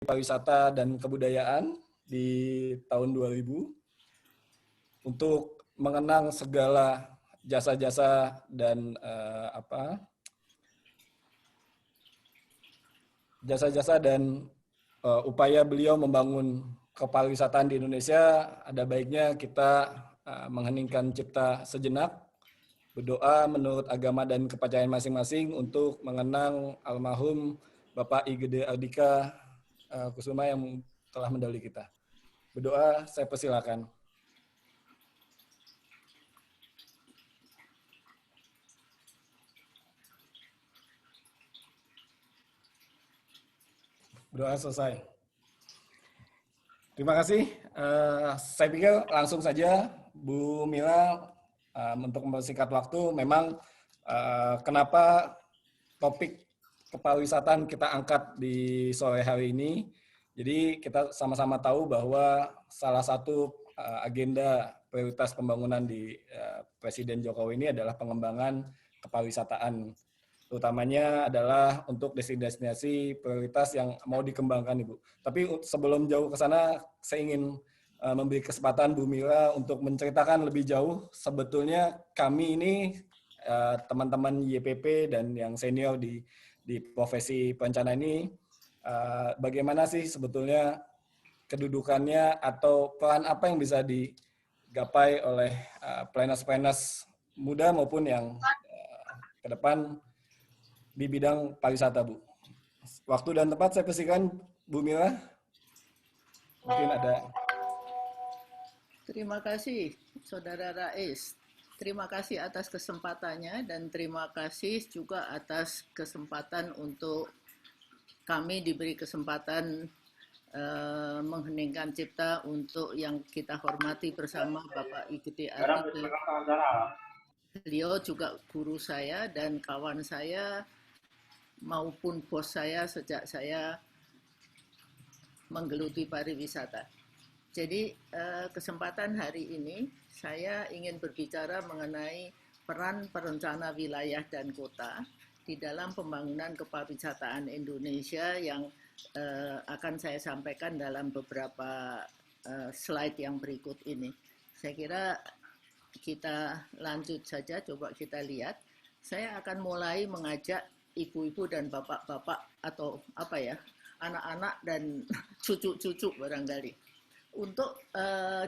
Pariwisata dan Kebudayaan di tahun 2000 untuk mengenang segala jasa-jasa dan upaya beliau membangun kepariwisataan di Indonesia. Ada baiknya kita mengheningkan cipta sejenak, berdoa menurut agama dan kepercayaan masing-masing untuk mengenang almarhum Bapak I Gede Ardika Kusuma yang telah mendahului kita. Berdoa, saya persilakan. Berdoa selesai. Terima kasih. Saya pikir langsung saja, Bu Mila, untuk mempersingkat waktu, memang kenapa topik kepariwisataan kita angkat di sore hari ini. Jadi kita sama-sama tahu bahwa salah satu agenda prioritas pembangunan di Presiden Jokowi ini adalah pengembangan kepariwisataan. Utamanya adalah untuk destinasi prioritas yang mau dikembangkan, Ibu. Tapi sebelum jauh ke sana, saya ingin memberi kesempatan Bu Mila untuk menceritakan lebih jauh sebetulnya kami ini teman-teman YPP dan yang senior di profesi perencana ini, bagaimana sih sebetulnya kedudukannya atau peran apa yang bisa digapai oleh planners-planners muda maupun yang ke depan di bidang pariwisata, Bu. Waktu dan tempat saya persilakan, Bu Mila. Mungkin ada. Terima kasih, Saudara Rais. Terima kasih atas kesempatannya dan terima kasih juga atas kesempatan untuk kami diberi kesempatan mengheningkan cipta untuk yang kita hormati bersama Bapak I Gede Ardika. Beliau juga guru saya dan kawan saya maupun bos saya sejak saya menggeluti pariwisata. Jadi kesempatan hari ini saya ingin berbicara mengenai peran perencana wilayah dan kota di dalam pembangunan kepariwisataan Indonesia yang akan saya sampaikan dalam beberapa slide yang berikut ini. Saya kira kita lanjut saja, coba kita lihat. Saya akan mulai mengajak ibu-ibu dan bapak-bapak atau anak-anak dan cucu-cucu barangkali untuk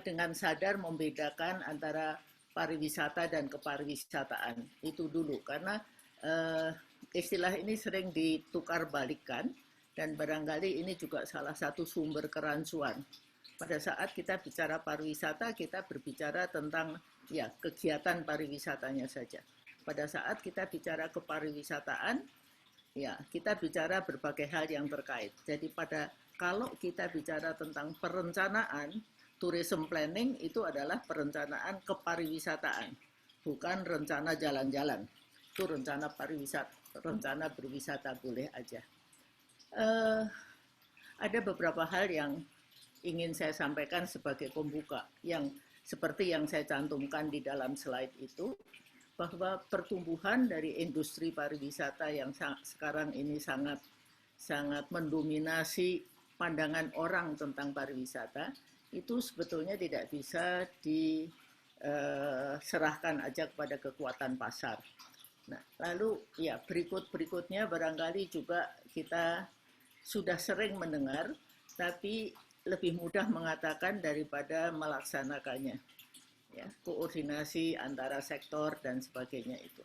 dengan sadar membedakan antara pariwisata dan kepariwisataan itu dulu, karena istilah ini sering ditukar balikan dan barangkali ini juga salah satu sumber kerancuan. Pada saat kita bicara pariwisata, kita berbicara tentang kegiatan pariwisatanya saja. Pada saat kita bicara kepariwisataan, kita bicara berbagai hal yang terkait. Jadi kalau kita bicara tentang perencanaan, tourism planning itu adalah perencanaan kepariwisataan, bukan rencana jalan-jalan. Itu rencana pariwisata, rencana berwisata boleh aja. Ada beberapa hal yang ingin saya sampaikan sebagai pembuka, yang seperti yang saya cantumkan di dalam slide itu, bahwa pertumbuhan dari industri pariwisata yang sekarang ini sangat mendominasi pandangan orang tentang pariwisata, itu sebetulnya tidak bisa diserahkan aja kepada kekuatan pasar. Nah, lalu berikutnya barangkali juga kita sudah sering mendengar, tapi lebih mudah mengatakan daripada melaksanakannya. Koordinasi antara sektor dan sebagainya itu.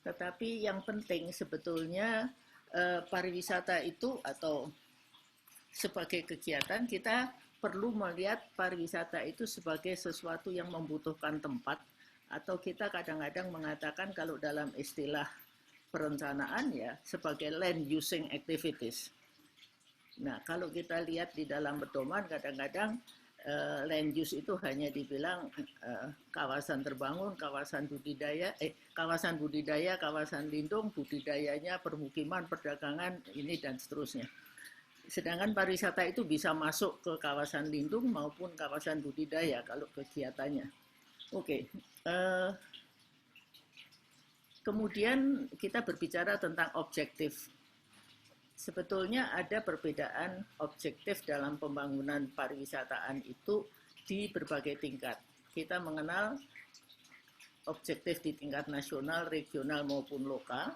Tetapi yang penting sebetulnya pariwisata itu atau sebagai kegiatan kita perlu melihat pariwisata itu sebagai sesuatu yang membutuhkan tempat, atau kita kadang-kadang mengatakan kalau dalam istilah perencanaan sebagai land using activities. Nah, kalau kita lihat di dalam pedoman kadang-kadang land use itu hanya dibilang kawasan terbangun, kawasan budidaya, kawasan lindung, budidayanya, permukiman, perdagangan, ini dan seterusnya. Sedangkan pariwisata itu bisa masuk ke kawasan lindung maupun kawasan budidaya kalau kegiatannya. Oke. Kemudian kita berbicara tentang objektif. sebetulnya ada perbedaan objektif dalam pembangunan pariwisataan itu di berbagai tingkat. Kita mengenal objektif di tingkat nasional, regional maupun lokal.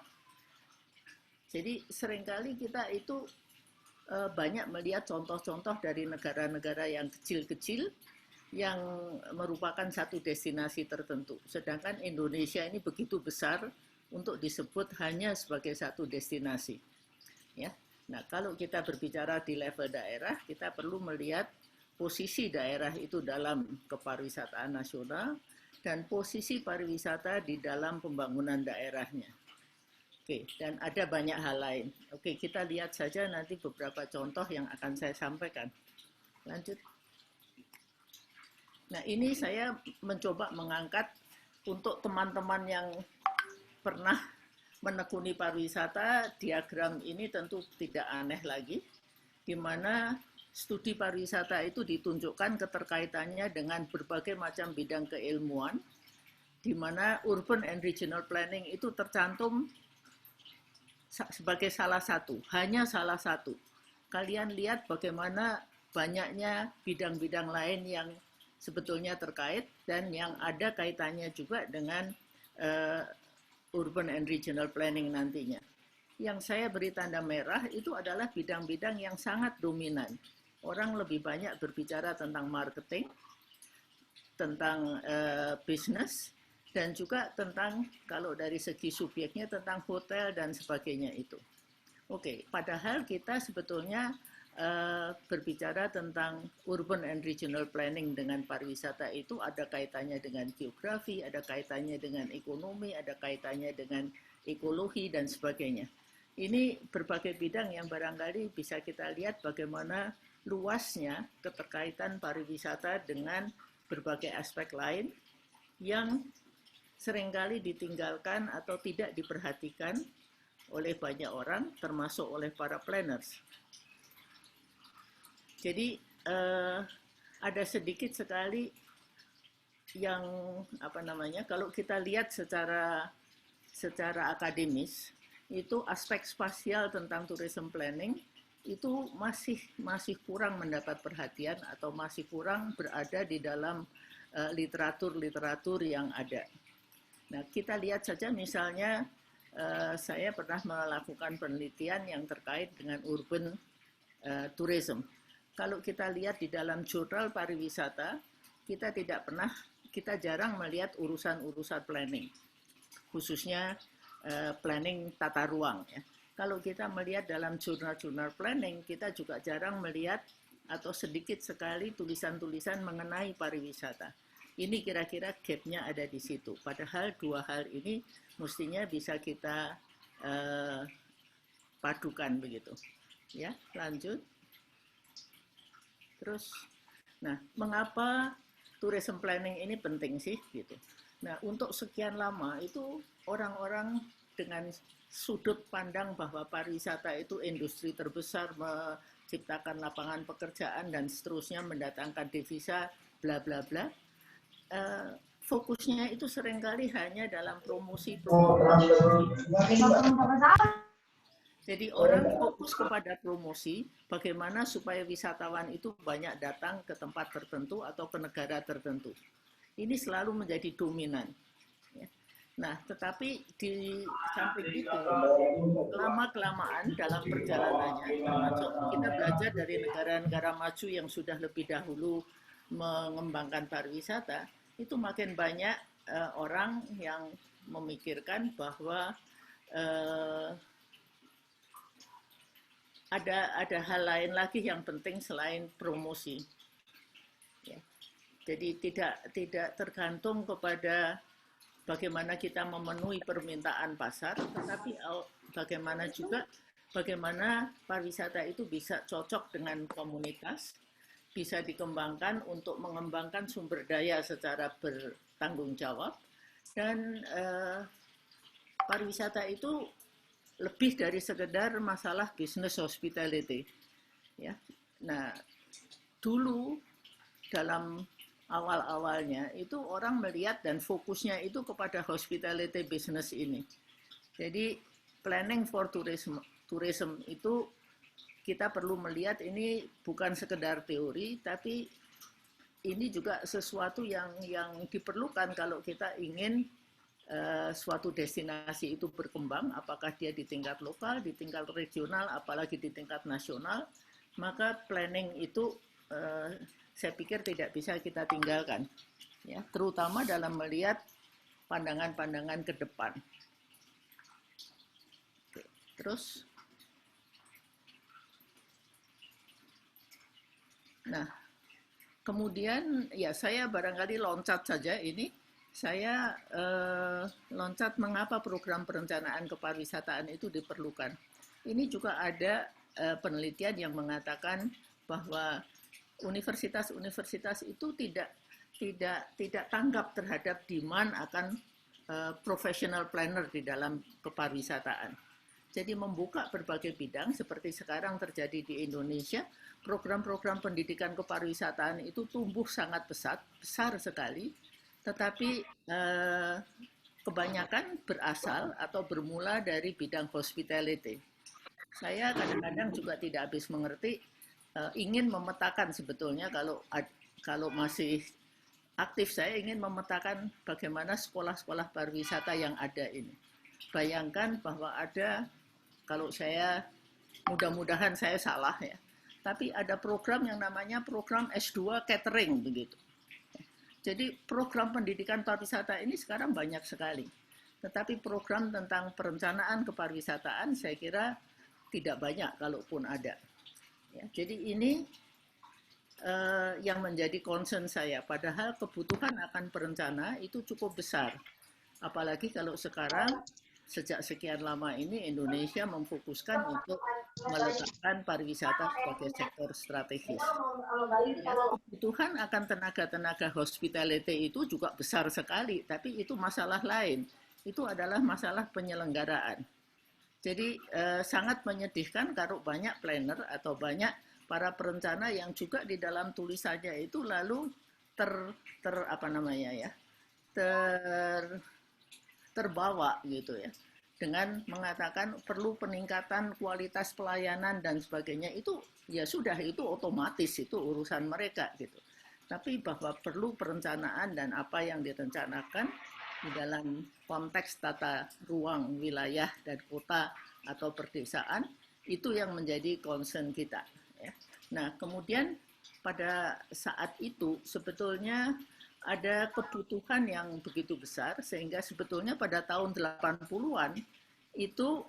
Jadi seringkali kita itu banyak melihat contoh-contoh dari negara-negara yang kecil-kecil yang merupakan satu destinasi tertentu. Sedangkan Indonesia ini begitu besar untuk disebut hanya sebagai satu destinasi. Ya. Nah, kalau kita berbicara di level daerah, kita perlu melihat posisi daerah itu dalam kepariwisataan nasional dan posisi pariwisata di dalam pembangunan daerahnya. Oke, dan ada banyak hal lain. Oke, kita lihat saja nanti beberapa contoh yang akan saya sampaikan. Lanjut. Nah, ini saya mencoba mengangkat untuk teman-teman yang pernah menekuni pariwisata, diagram ini tentu tidak aneh lagi, di mana studi pariwisata itu ditunjukkan keterkaitannya dengan berbagai macam bidang keilmuan, di mana urban and regional planning itu tercantum sebagai salah satu, hanya salah satu. Kalian lihat bagaimana banyaknya bidang-bidang lain yang sebetulnya terkait dan yang ada kaitannya juga dengan urban and regional planning nantinya. Yang saya beri tanda merah itu adalah bidang-bidang yang sangat dominan. Orang lebih banyak berbicara tentang marketing, tentang bisnis, dan juga tentang, kalau dari segi subjeknya, tentang hotel dan sebagainya itu. Oke, padahal kita sebetulnya berbicara tentang urban and regional planning dengan pariwisata itu ada kaitannya dengan geografi, ada kaitannya dengan ekonomi, ada kaitannya dengan ekologi, dan sebagainya. Ini berbagai bidang yang barangkali bisa kita lihat bagaimana luasnya keterkaitan pariwisata dengan berbagai aspek lain yang seringkali ditinggalkan atau tidak diperhatikan oleh banyak orang, termasuk oleh para planners. Jadi ada sedikit sekali yang kalau kita lihat secara akademis, itu aspek spasial tentang tourism planning itu masih kurang mendapat perhatian atau masih kurang berada di dalam literatur yang ada. Nah, kita lihat saja misalnya saya pernah melakukan penelitian yang terkait dengan urban tourism. Kalau kita lihat di dalam jurnal pariwisata, kita jarang melihat urusan-urusan planning, khususnya planning tata ruang. Ya. Kalau kita melihat dalam jurnal-jurnal planning, kita juga jarang melihat atau sedikit sekali tulisan-tulisan mengenai pariwisata. Ini kira-kira gap-nya ada di situ. Padahal dua hal ini mestinya bisa kita padukan begitu. Ya, lanjut. Terus, nah, mengapa tourism planning ini penting sih gitu? Nah, untuk sekian lama itu orang-orang dengan sudut pandang bahwa pariwisata itu industri terbesar, menciptakan lapangan pekerjaan dan seterusnya, mendatangkan devisa, bla bla bla. Fokusnya itu seringkali hanya dalam promosi. Jadi orang fokus kepada promosi, bagaimana supaya wisatawan itu banyak datang ke tempat tertentu atau ke negara tertentu. Ini selalu menjadi dominan. Nah, tetapi di samping itu, lama-kelamaan dalam perjalanannya, termasuk kita belajar dari negara-negara maju yang sudah lebih dahulu mengembangkan pariwisata, itu makin banyak orang yang memikirkan bahwa ada hal lain lagi yang penting selain promosi. Ya. Jadi tidak tergantung kepada bagaimana kita memenuhi permintaan pasar, tetapi bagaimana pariwisata itu bisa cocok dengan komunitas, bisa dikembangkan untuk mengembangkan sumber daya secara bertanggung jawab, dan pariwisata itu lebih dari sekedar masalah business hospitality. Ya. Nah, dulu dalam awal-awalnya itu orang melihat dan fokusnya itu kepada hospitality business ini. Jadi planning for tourism itu kita perlu melihat ini bukan sekedar teori, tapi ini juga sesuatu yang diperlukan kalau kita ingin suatu destinasi itu berkembang, apakah dia di tingkat lokal, di tingkat regional, apalagi di tingkat nasional, maka planning itu saya pikir tidak bisa kita tinggalkan, ya, terutama dalam melihat pandangan-pandangan ke depan. Oke, terus, nah, kemudian ya saya barangkali loncat saja ini. Saya loncat mengapa program perencanaan kepariwisataan itu diperlukan. Ini juga ada penelitian yang mengatakan bahwa universitas-universitas itu tidak tanggap terhadap demand akan professional planner di dalam kepariwisataan. Jadi membuka berbagai bidang seperti sekarang terjadi di Indonesia, program-program pendidikan kepariwisataan itu tumbuh sangat besar sekali, tetapi kebanyakan berasal atau bermula dari bidang hospitality. Saya kadang-kadang juga tidak habis mengerti, ingin memetakan sebetulnya kalau masih aktif, saya ingin memetakan bagaimana sekolah-sekolah pariwisata yang ada ini. Bayangkan bahwa ada, kalau saya mudah-mudahan saya salah ya, tapi ada program yang namanya program S2 catering begitu. Jadi program pendidikan pariwisata ini sekarang banyak sekali. Tetapi program tentang perencanaan kepariwisataan saya kira tidak banyak kalaupun ada. Ya, jadi ini yang menjadi concern saya. Padahal kebutuhan akan perencana itu cukup besar. Apalagi kalau sekarang sejak sekian lama ini Indonesia memfokuskan untuk meletakkan pariwisata sebagai sektor strategis. Ya, kebutuhan akan tenaga-tenaga hospitality itu juga besar sekali, tapi itu masalah lain. Itu adalah masalah penyelenggaraan. Jadi sangat menyedihkan kalau banyak planner atau banyak para perencana yang juga di dalam tulisannya itu lalu terbawa gitu ya, dengan mengatakan perlu peningkatan kualitas pelayanan dan sebagainya. Itu ya sudah, itu otomatis, itu urusan mereka gitu. Tapi bahwa perlu perencanaan dan apa yang direncanakan di dalam konteks tata ruang wilayah dan kota atau perdesaan, itu yang menjadi concern kita ya. Nah, kemudian pada saat itu sebetulnya ada kebutuhan yang begitu besar sehingga sebetulnya pada tahun 80-an itu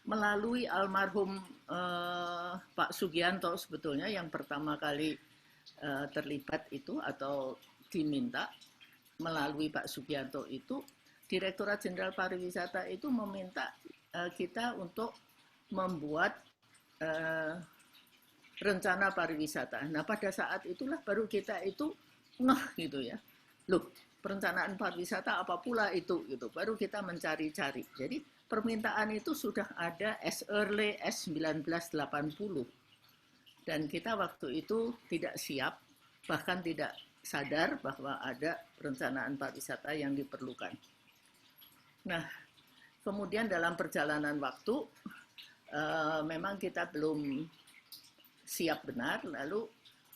melalui almarhum Pak Sugianto sebetulnya yang pertama kali terlibat itu atau diminta melalui Pak Sugianto itu, Direktorat Jenderal Pariwisata itu meminta kita untuk membuat rencana pariwisata. Nah, pada saat itulah baru kita itu gitu ya. Loh, perencanaan pariwisata apa pula itu gitu. Baru kita mencari-cari. Jadi permintaan itu sudah ada as early as 1980. Dan kita waktu itu tidak siap, bahkan tidak sadar bahwa ada perencanaan pariwisata yang diperlukan. Nah, kemudian dalam perjalanan waktu memang kita belum siap benar, lalu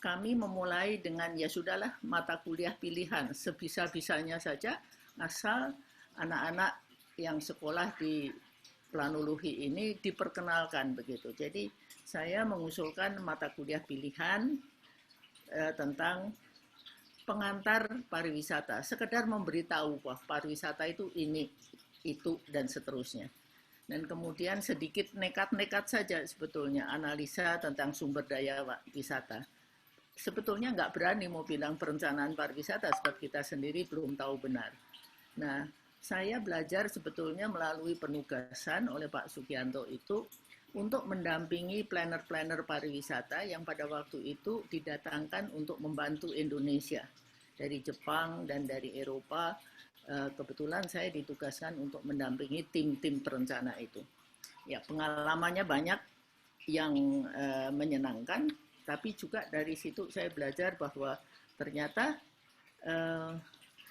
kami memulai dengan ya sudahlah mata kuliah pilihan sebisa-bisanya saja, asal anak-anak yang sekolah di Planuluhi ini diperkenalkan begitu. Jadi saya mengusulkan mata kuliah pilihan tentang pengantar pariwisata, sekedar memberitahu bahwa pariwisata itu ini, itu, dan seterusnya. Dan kemudian sedikit nekat-nekat saja sebetulnya analisa tentang sumber daya wisata. Sebetulnya nggak berani mau bilang perencanaan pariwisata sebab kita sendiri belum tahu benar. Nah, saya belajar sebetulnya melalui penugasan oleh Pak Sugianto itu untuk mendampingi planner-planner pariwisata yang pada waktu itu didatangkan untuk membantu Indonesia dari Jepang dan dari Eropa. Kebetulan saya ditugaskan untuk mendampingi tim-tim perencana itu. Ya, pengalamannya banyak yang menyenangkan, tapi juga dari situ saya belajar bahwa ternyata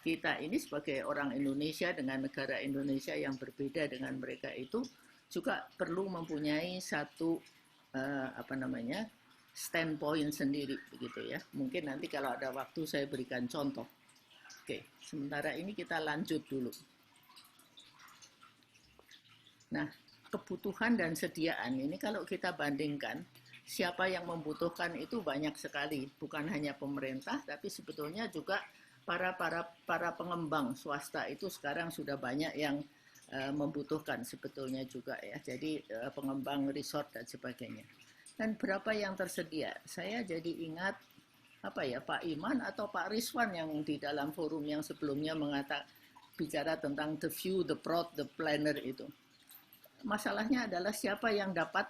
kita ini sebagai orang Indonesia dengan negara Indonesia yang berbeda dengan mereka itu juga perlu mempunyai satu standpoint sendiri begitu ya. Mungkin nanti kalau ada waktu saya berikan contoh. Oke, sementara ini kita lanjut dulu. Nah, kebutuhan dan sediaan ini kalau kita bandingkan, siapa yang membutuhkan itu banyak sekali, bukan hanya pemerintah, tapi sebetulnya juga para pengembang swasta itu sekarang sudah banyak yang membutuhkan sebetulnya juga ya. Jadi pengembang resort dan sebagainya. Dan berapa yang tersedia? Saya jadi ingat Pak Iman atau Pak Rizwan yang di dalam forum yang sebelumnya bicara tentang the few, the proud, the planner itu. Masalahnya adalah siapa yang dapat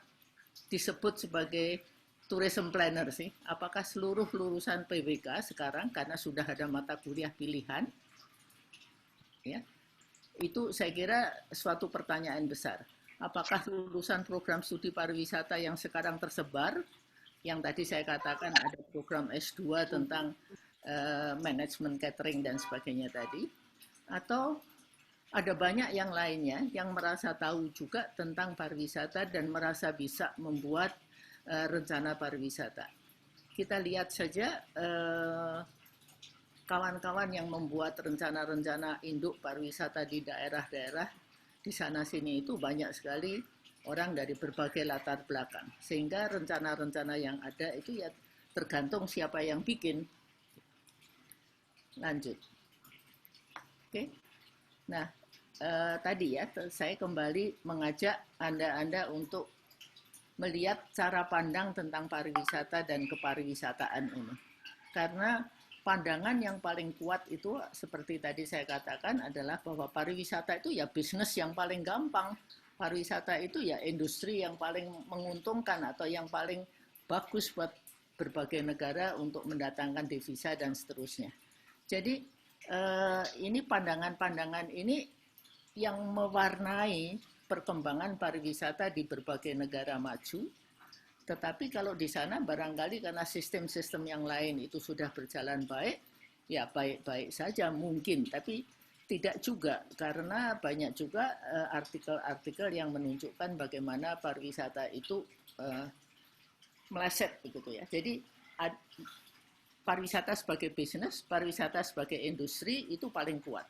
disebut sebagai tourism planner sih? Apakah seluruh lulusan PBK sekarang karena sudah ada mata kuliah pilihan? Ya, itu saya kira suatu pertanyaan besar. Apakah lulusan program studi pariwisata yang sekarang tersebar, yang tadi saya katakan ada program S2 tentang manajemen catering dan sebagainya tadi, atau ada banyak yang lainnya yang merasa tahu juga tentang pariwisata dan merasa bisa membuat rencana pariwisata. Kita lihat saja kawan-kawan yang membuat rencana-rencana induk pariwisata di daerah-daerah di sana-sini itu banyak sekali orang dari berbagai latar belakang. Sehingga rencana-rencana yang ada itu ya tergantung siapa yang bikin. Lanjut. Oke. Nah, tadi ya saya kembali mengajak Anda untuk melihat cara pandang tentang pariwisata dan kepariwisataan ini. Karena pandangan yang paling kuat itu seperti tadi saya katakan adalah bahwa pariwisata itu ya bisnis yang paling gampang. Pariwisata itu ya industri yang paling menguntungkan atau yang paling bagus buat berbagai negara untuk mendatangkan devisa dan seterusnya. Jadi ini pandangan-pandangan ini yang mewarnai perkembangan pariwisata di berbagai negara maju. Tetapi kalau di sana barangkali karena sistem-sistem yang lain itu sudah berjalan baik, ya baik-baik saja mungkin. Tapi tidak juga, karena banyak juga artikel-artikel yang menunjukkan bagaimana pariwisata itu meleset begitu ya. Jadi pariwisata sebagai bisnis, pariwisata sebagai industri itu paling kuat.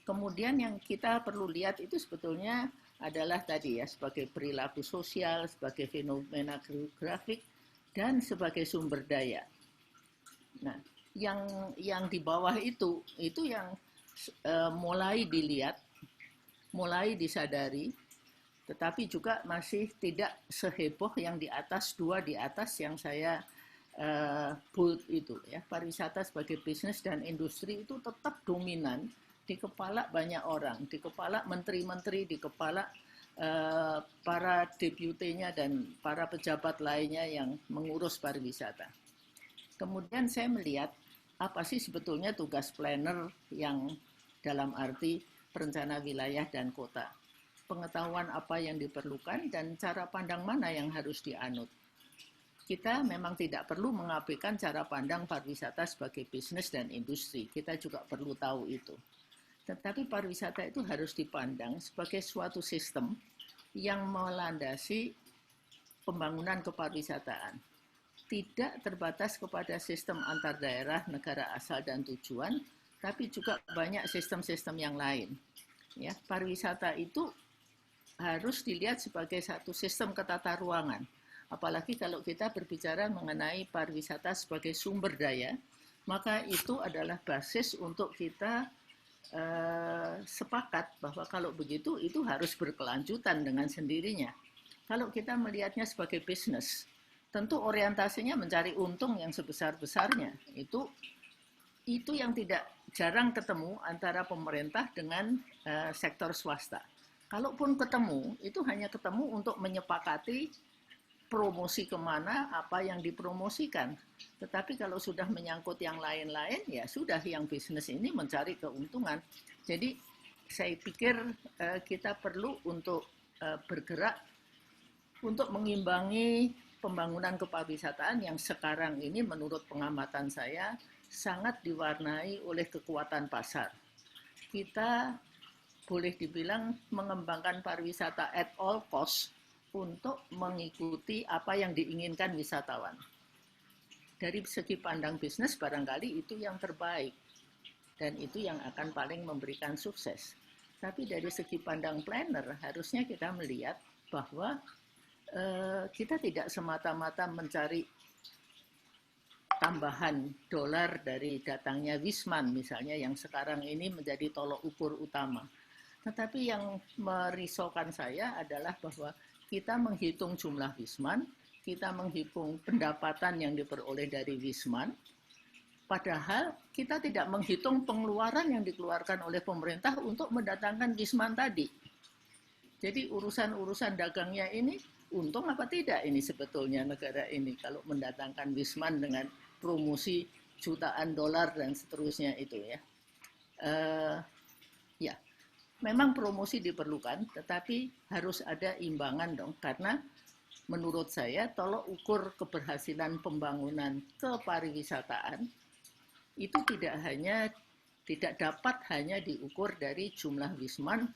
Kemudian yang kita perlu lihat itu sebetulnya adalah tadi ya sebagai perilaku sosial, sebagai fenomena geografik, dan sebagai sumber daya. Nah, yang di bawah itu yang mulai dilihat, mulai disadari, tetapi juga masih tidak seheboh yang di atas yang saya bold itu ya. Pariwisata sebagai bisnis dan industri itu tetap dominan di kepala banyak orang, di kepala menteri-menteri, di kepala para deputinya dan para pejabat lainnya yang mengurus pariwisata. Kemudian saya melihat apa sih sebetulnya tugas planner yang dalam arti perencana wilayah dan kota. Pengetahuan apa yang diperlukan dan cara pandang mana yang harus dianut. Kita memang tidak perlu mengabaikan cara pandang pariwisata sebagai bisnis dan industri. Kita juga perlu tahu itu. Tetapi pariwisata itu harus dipandang sebagai suatu sistem yang melandasi pembangunan kepariwisataan. Tidak terbatas kepada sistem antar daerah, negara asal dan tujuan, tapi juga banyak sistem-sistem yang lain. Ya, pariwisata itu harus dilihat sebagai satu sistem ketataruangan. Apalagi kalau kita berbicara mengenai pariwisata sebagai sumber daya, maka itu adalah basis untuk kita sepakat bahwa kalau begitu itu harus berkelanjutan dengan sendirinya. Kalau kita melihatnya sebagai bisnis, tentu orientasinya mencari untung yang sebesar-besarnya. Itu yang tidak jarang ketemu antara pemerintah dengan sektor swasta. Kalaupun ketemu, itu hanya ketemu untuk menyepakati promosi kemana, apa yang dipromosikan. Tetapi kalau sudah menyangkut yang lain-lain, ya sudah yang bisnis ini mencari keuntungan. Jadi saya pikir kita perlu untuk bergerak untuk mengimbangi pembangunan kepariwisataan yang sekarang ini menurut pengamatan saya sangat diwarnai oleh kekuatan pasar. Kita boleh dibilang mengembangkan pariwisata at all cost untuk mengikuti apa yang diinginkan wisatawan. Dari segi pandang bisnis barangkali itu yang terbaik dan itu yang akan paling memberikan sukses. Tapi dari segi pandang planner harusnya kita melihat bahwa kita tidak semata-mata mencari tambahan dolar dari datangnya Wisman misalnya yang sekarang ini menjadi tolok ukur utama. Tetapi yang merisaukan saya adalah bahwa kita menghitung jumlah Wisman, kita menghitung pendapatan yang diperoleh dari Wisman, padahal kita tidak menghitung pengeluaran yang dikeluarkan oleh pemerintah untuk mendatangkan Wisman tadi. Jadi urusan-urusan dagangnya ini untung apa tidak ini sebetulnya negara ini kalau mendatangkan Wisman dengan promosi jutaan dolar dan seterusnya itu ya. Ya, memang promosi diperlukan, tetapi harus ada imbangan dong, karena menurut saya tolok ukur keberhasilan pembangunan kepariwisataan itu tidak dapat hanya diukur dari jumlah Wisman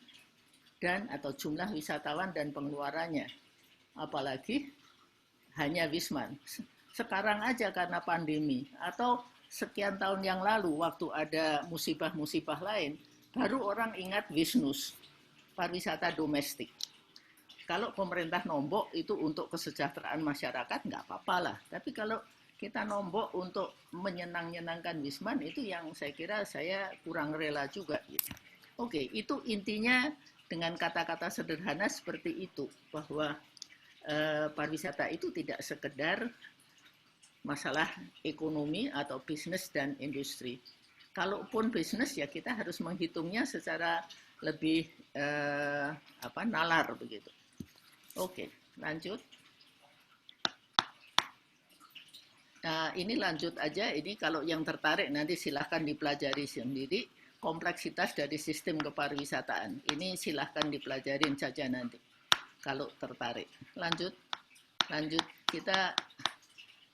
dan atau jumlah wisatawan dan pengeluarannya. Apalagi hanya Wisman. Sekarang aja karena pandemi atau sekian tahun yang lalu waktu ada musibah-musibah lain, baru orang ingat Wisnus, pariwisata domestik. Kalau pemerintah nombok itu untuk kesejahteraan masyarakat nggak apa-apa lah. Tapi kalau kita nombok untuk menyenangkan Wisman itu yang saya kira saya kurang rela juga gitu. Oke, itu intinya dengan kata-kata sederhana seperti itu, bahwa pariwisata itu tidak sekedar masalah ekonomi atau bisnis dan industri. Kalaupun bisnis ya kita harus menghitungnya secara lebih nalar begitu. Oke, lanjut. Nah, ini lanjut aja. Ini kalau yang tertarik nanti silahkan dipelajari sendiri kompleksitas dari sistem kepariwisataan. Ini silahkan dipelajarin saja nanti kalau tertarik. Lanjut kita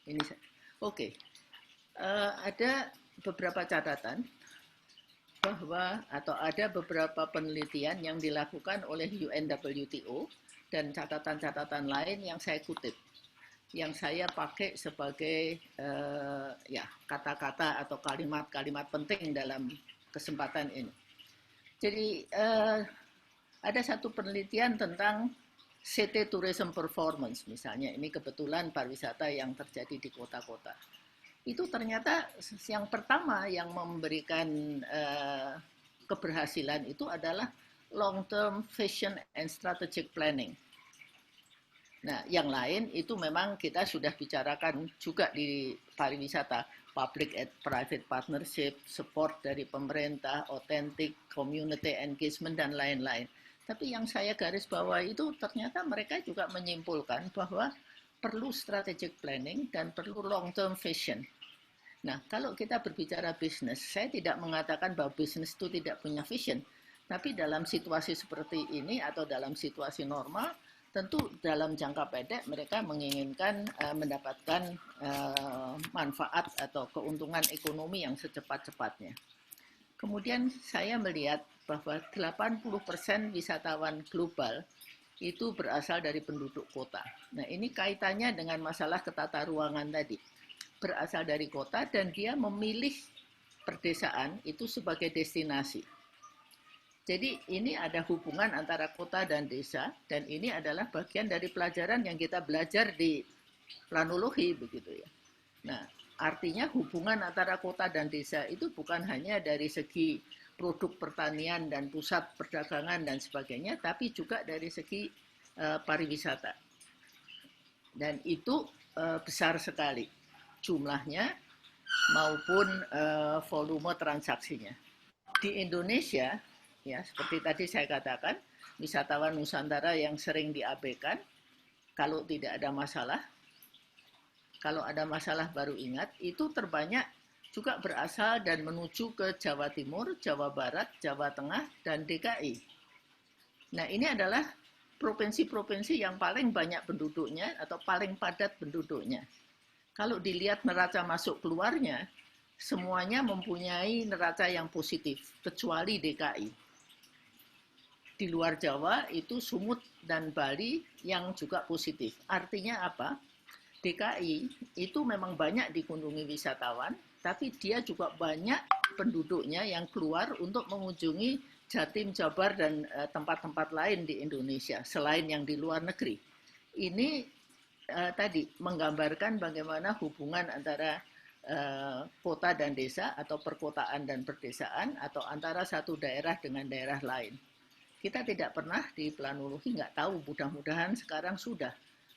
ini. Oke. Ada beberapa catatan bahwa atau ada beberapa penelitian yang dilakukan oleh UNWTO dan catatan-catatan lain yang saya kutip, yang saya pakai sebagai kata-kata atau kalimat-kalimat penting dalam kesempatan ini. Jadi ada satu penelitian tentang CT Tourism Performance misalnya, ini kebetulan pariwisata yang terjadi di kota-kota. Itu ternyata yang pertama yang memberikan keberhasilan itu adalah long term vision and strategic planning. Nah, yang lain itu memang kita sudah bicarakan juga di pariwisata, public and private partnership, support dari pemerintah, authentic community engagement dan lain-lain. Tapi yang saya garis bawahi itu ternyata mereka juga menyimpulkan bahwa perlu strategic planning dan perlu long term vision. Nah, kalau kita berbicara bisnis, saya tidak mengatakan bahwa bisnis itu tidak punya vision, tapi dalam situasi seperti ini atau dalam situasi normal, tentu dalam jangka pendek mereka menginginkan mendapatkan manfaat atau keuntungan ekonomi yang secepat-cepatnya. Kemudian saya melihat bahwa 80% wisatawan global itu berasal dari penduduk kota. Nah, ini kaitannya dengan masalah ketata ruangan tadi. Berasal dari kota dan dia memilih perdesaan itu sebagai destinasi. Jadi ini ada hubungan antara kota dan desa, dan ini adalah bagian dari pelajaran yang kita belajar di planologi begitu ya. Nah, artinya hubungan antara kota dan desa itu bukan hanya dari segi produk pertanian dan pusat perdagangan dan sebagainya, tapi juga dari segi pariwisata. Dan itu besar sekali jumlahnya maupun volume transaksinya. Di Indonesia, ya seperti tadi saya katakan, wisatawan Nusantara yang sering diabaikan, kalau tidak ada masalah, kalau ada masalah baru ingat, itu terbanyak juga berasal dan menuju ke Jawa Timur, Jawa Barat, Jawa Tengah, dan DKI. Nah, ini adalah provinsi-provinsi yang paling banyak penduduknya atau paling padat penduduknya. Kalau dilihat neraca masuk keluarnya, semuanya mempunyai neraca yang positif, kecuali DKI. Di luar Jawa itu Sumut dan Bali yang juga positif. Artinya apa? DKI itu memang banyak dikunjungi wisatawan, tapi dia juga banyak penduduknya yang keluar untuk mengunjungi Jatim, Jabar, dan tempat-tempat lain di Indonesia selain yang di luar negeri. Ini tadi menggambarkan bagaimana hubungan antara kota dan desa atau perkotaan dan perdesaan atau antara satu daerah dengan daerah lain. Kita tidak pernah di planologi, nggak tahu, mudah-mudahan sekarang sudah.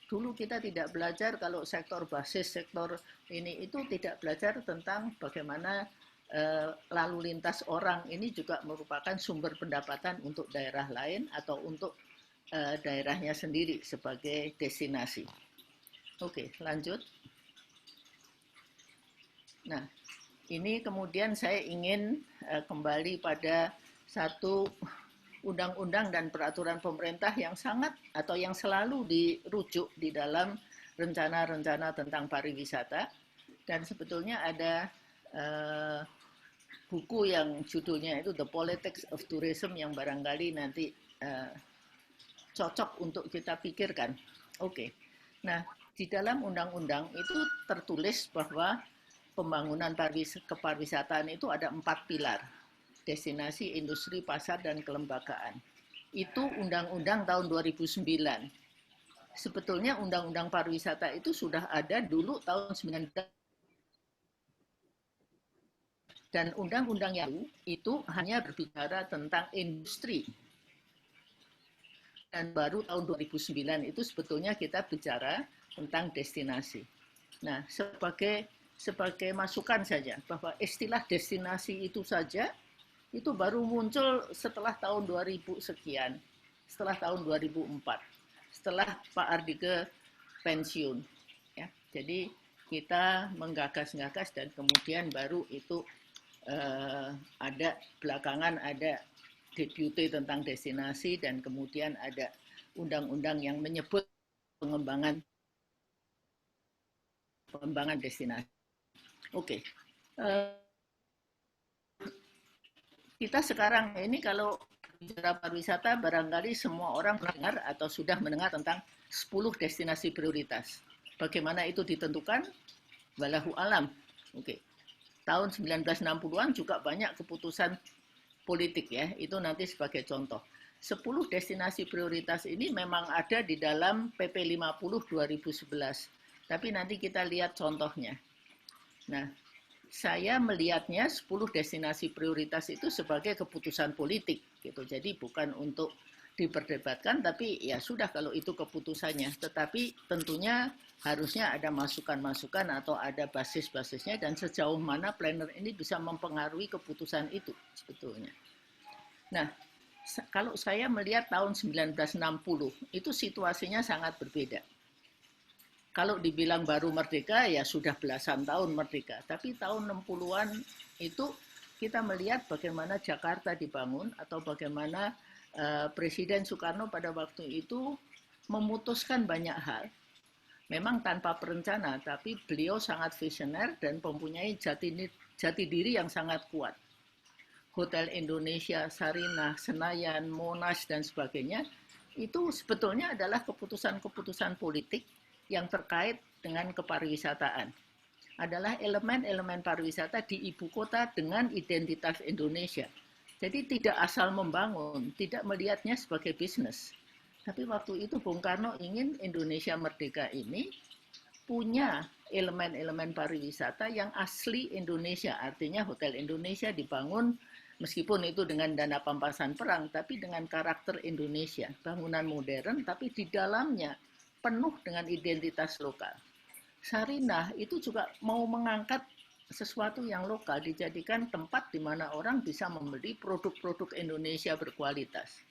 Dulu kita tidak belajar kalau sektor basis, sektor ini itu tidak belajar tentang bagaimana lalu lintas orang ini juga merupakan sumber pendapatan untuk daerah lain atau untuk daerahnya sendiri sebagai destinasi. Oke, lanjut. Nah, ini kemudian saya ingin kembali pada satu undang-undang dan peraturan pemerintah yang sangat atau yang selalu dirujuk di dalam rencana-rencana tentang pariwisata. Dan sebetulnya ada buku yang judulnya itu The Politics of Tourism yang barangkali nanti cocok untuk kita pikirkan. Oke. Nah, di dalam undang-undang itu tertulis bahwa pembangunan kepariwisataan itu ada 4 pilar. Destinasi, industri, pasar, dan kelembagaan. Itu undang-undang tahun 2009. Sebetulnya undang-undang pariwisata itu sudah ada dulu tahun 19. Dan undang-undang yang itu hanya berbicara tentang industri. Dan baru tahun 2009 itu sebetulnya kita bicara tentang destinasi. Nah, sebagai masukan saja bahwa istilah destinasi itu saja itu baru muncul setelah tahun 2000 sekian, setelah tahun 2004, setelah Pak Ardike pensiun. Ya, jadi kita menggagas-gagas dan kemudian baru itu ada belakangan ada deputi tentang destinasi dan kemudian ada undang-undang yang menyebut pengembangan destinasi. Oke. Kita sekarang ini kalau bicara pariwisata barangkali semua orang mendengar atau sudah mendengar tentang 10 destinasi prioritas. Bagaimana itu ditentukan? Wallahu alam. Oke. Tahun 1960-an juga banyak keputusan politik ya, itu nanti sebagai contoh. 10 destinasi prioritas ini memang ada di dalam PP 50 2011. Tapi nanti kita lihat contohnya. Nah, saya melihatnya 10 destinasi prioritas itu sebagai keputusan politik gitu. Jadi bukan untuk diperdebatkan, tapi ya sudah kalau itu keputusannya. Tetapi tentunya harusnya ada masukan-masukan atau ada basis-basisnya dan sejauh mana planner ini bisa mempengaruhi keputusan itu sebetulnya. Nah, kalau saya melihat tahun 1960 itu situasinya sangat berbeda. Kalau dibilang baru merdeka, ya sudah belasan tahun merdeka. Tapi tahun 60-an itu kita melihat bagaimana Jakarta dibangun atau bagaimana Presiden Soekarno pada waktu itu memutuskan banyak hal. Memang tanpa perencana, tapi beliau sangat visioner dan mempunyai jati diri yang sangat kuat. Hotel Indonesia, Sarinah, Senayan, Monas, dan sebagainya, itu sebetulnya adalah keputusan-keputusan politik yang terkait dengan kepariwisataan. Adalah elemen-elemen pariwisata di ibu kota dengan identitas Indonesia. Jadi tidak asal membangun, tidak melihatnya sebagai bisnis. Tapi waktu itu Bung Karno ingin Indonesia merdeka ini punya elemen-elemen pariwisata yang asli Indonesia. Artinya Hotel Indonesia dibangun meskipun itu dengan dana pampasan perang, tapi dengan karakter Indonesia. Bangunan modern, tapi di dalamnya penuh dengan identitas lokal. Sarinah itu juga mau mengangkat sesuatu yang lokal, dijadikan tempat di mana orang bisa membeli produk-produk Indonesia berkualitas.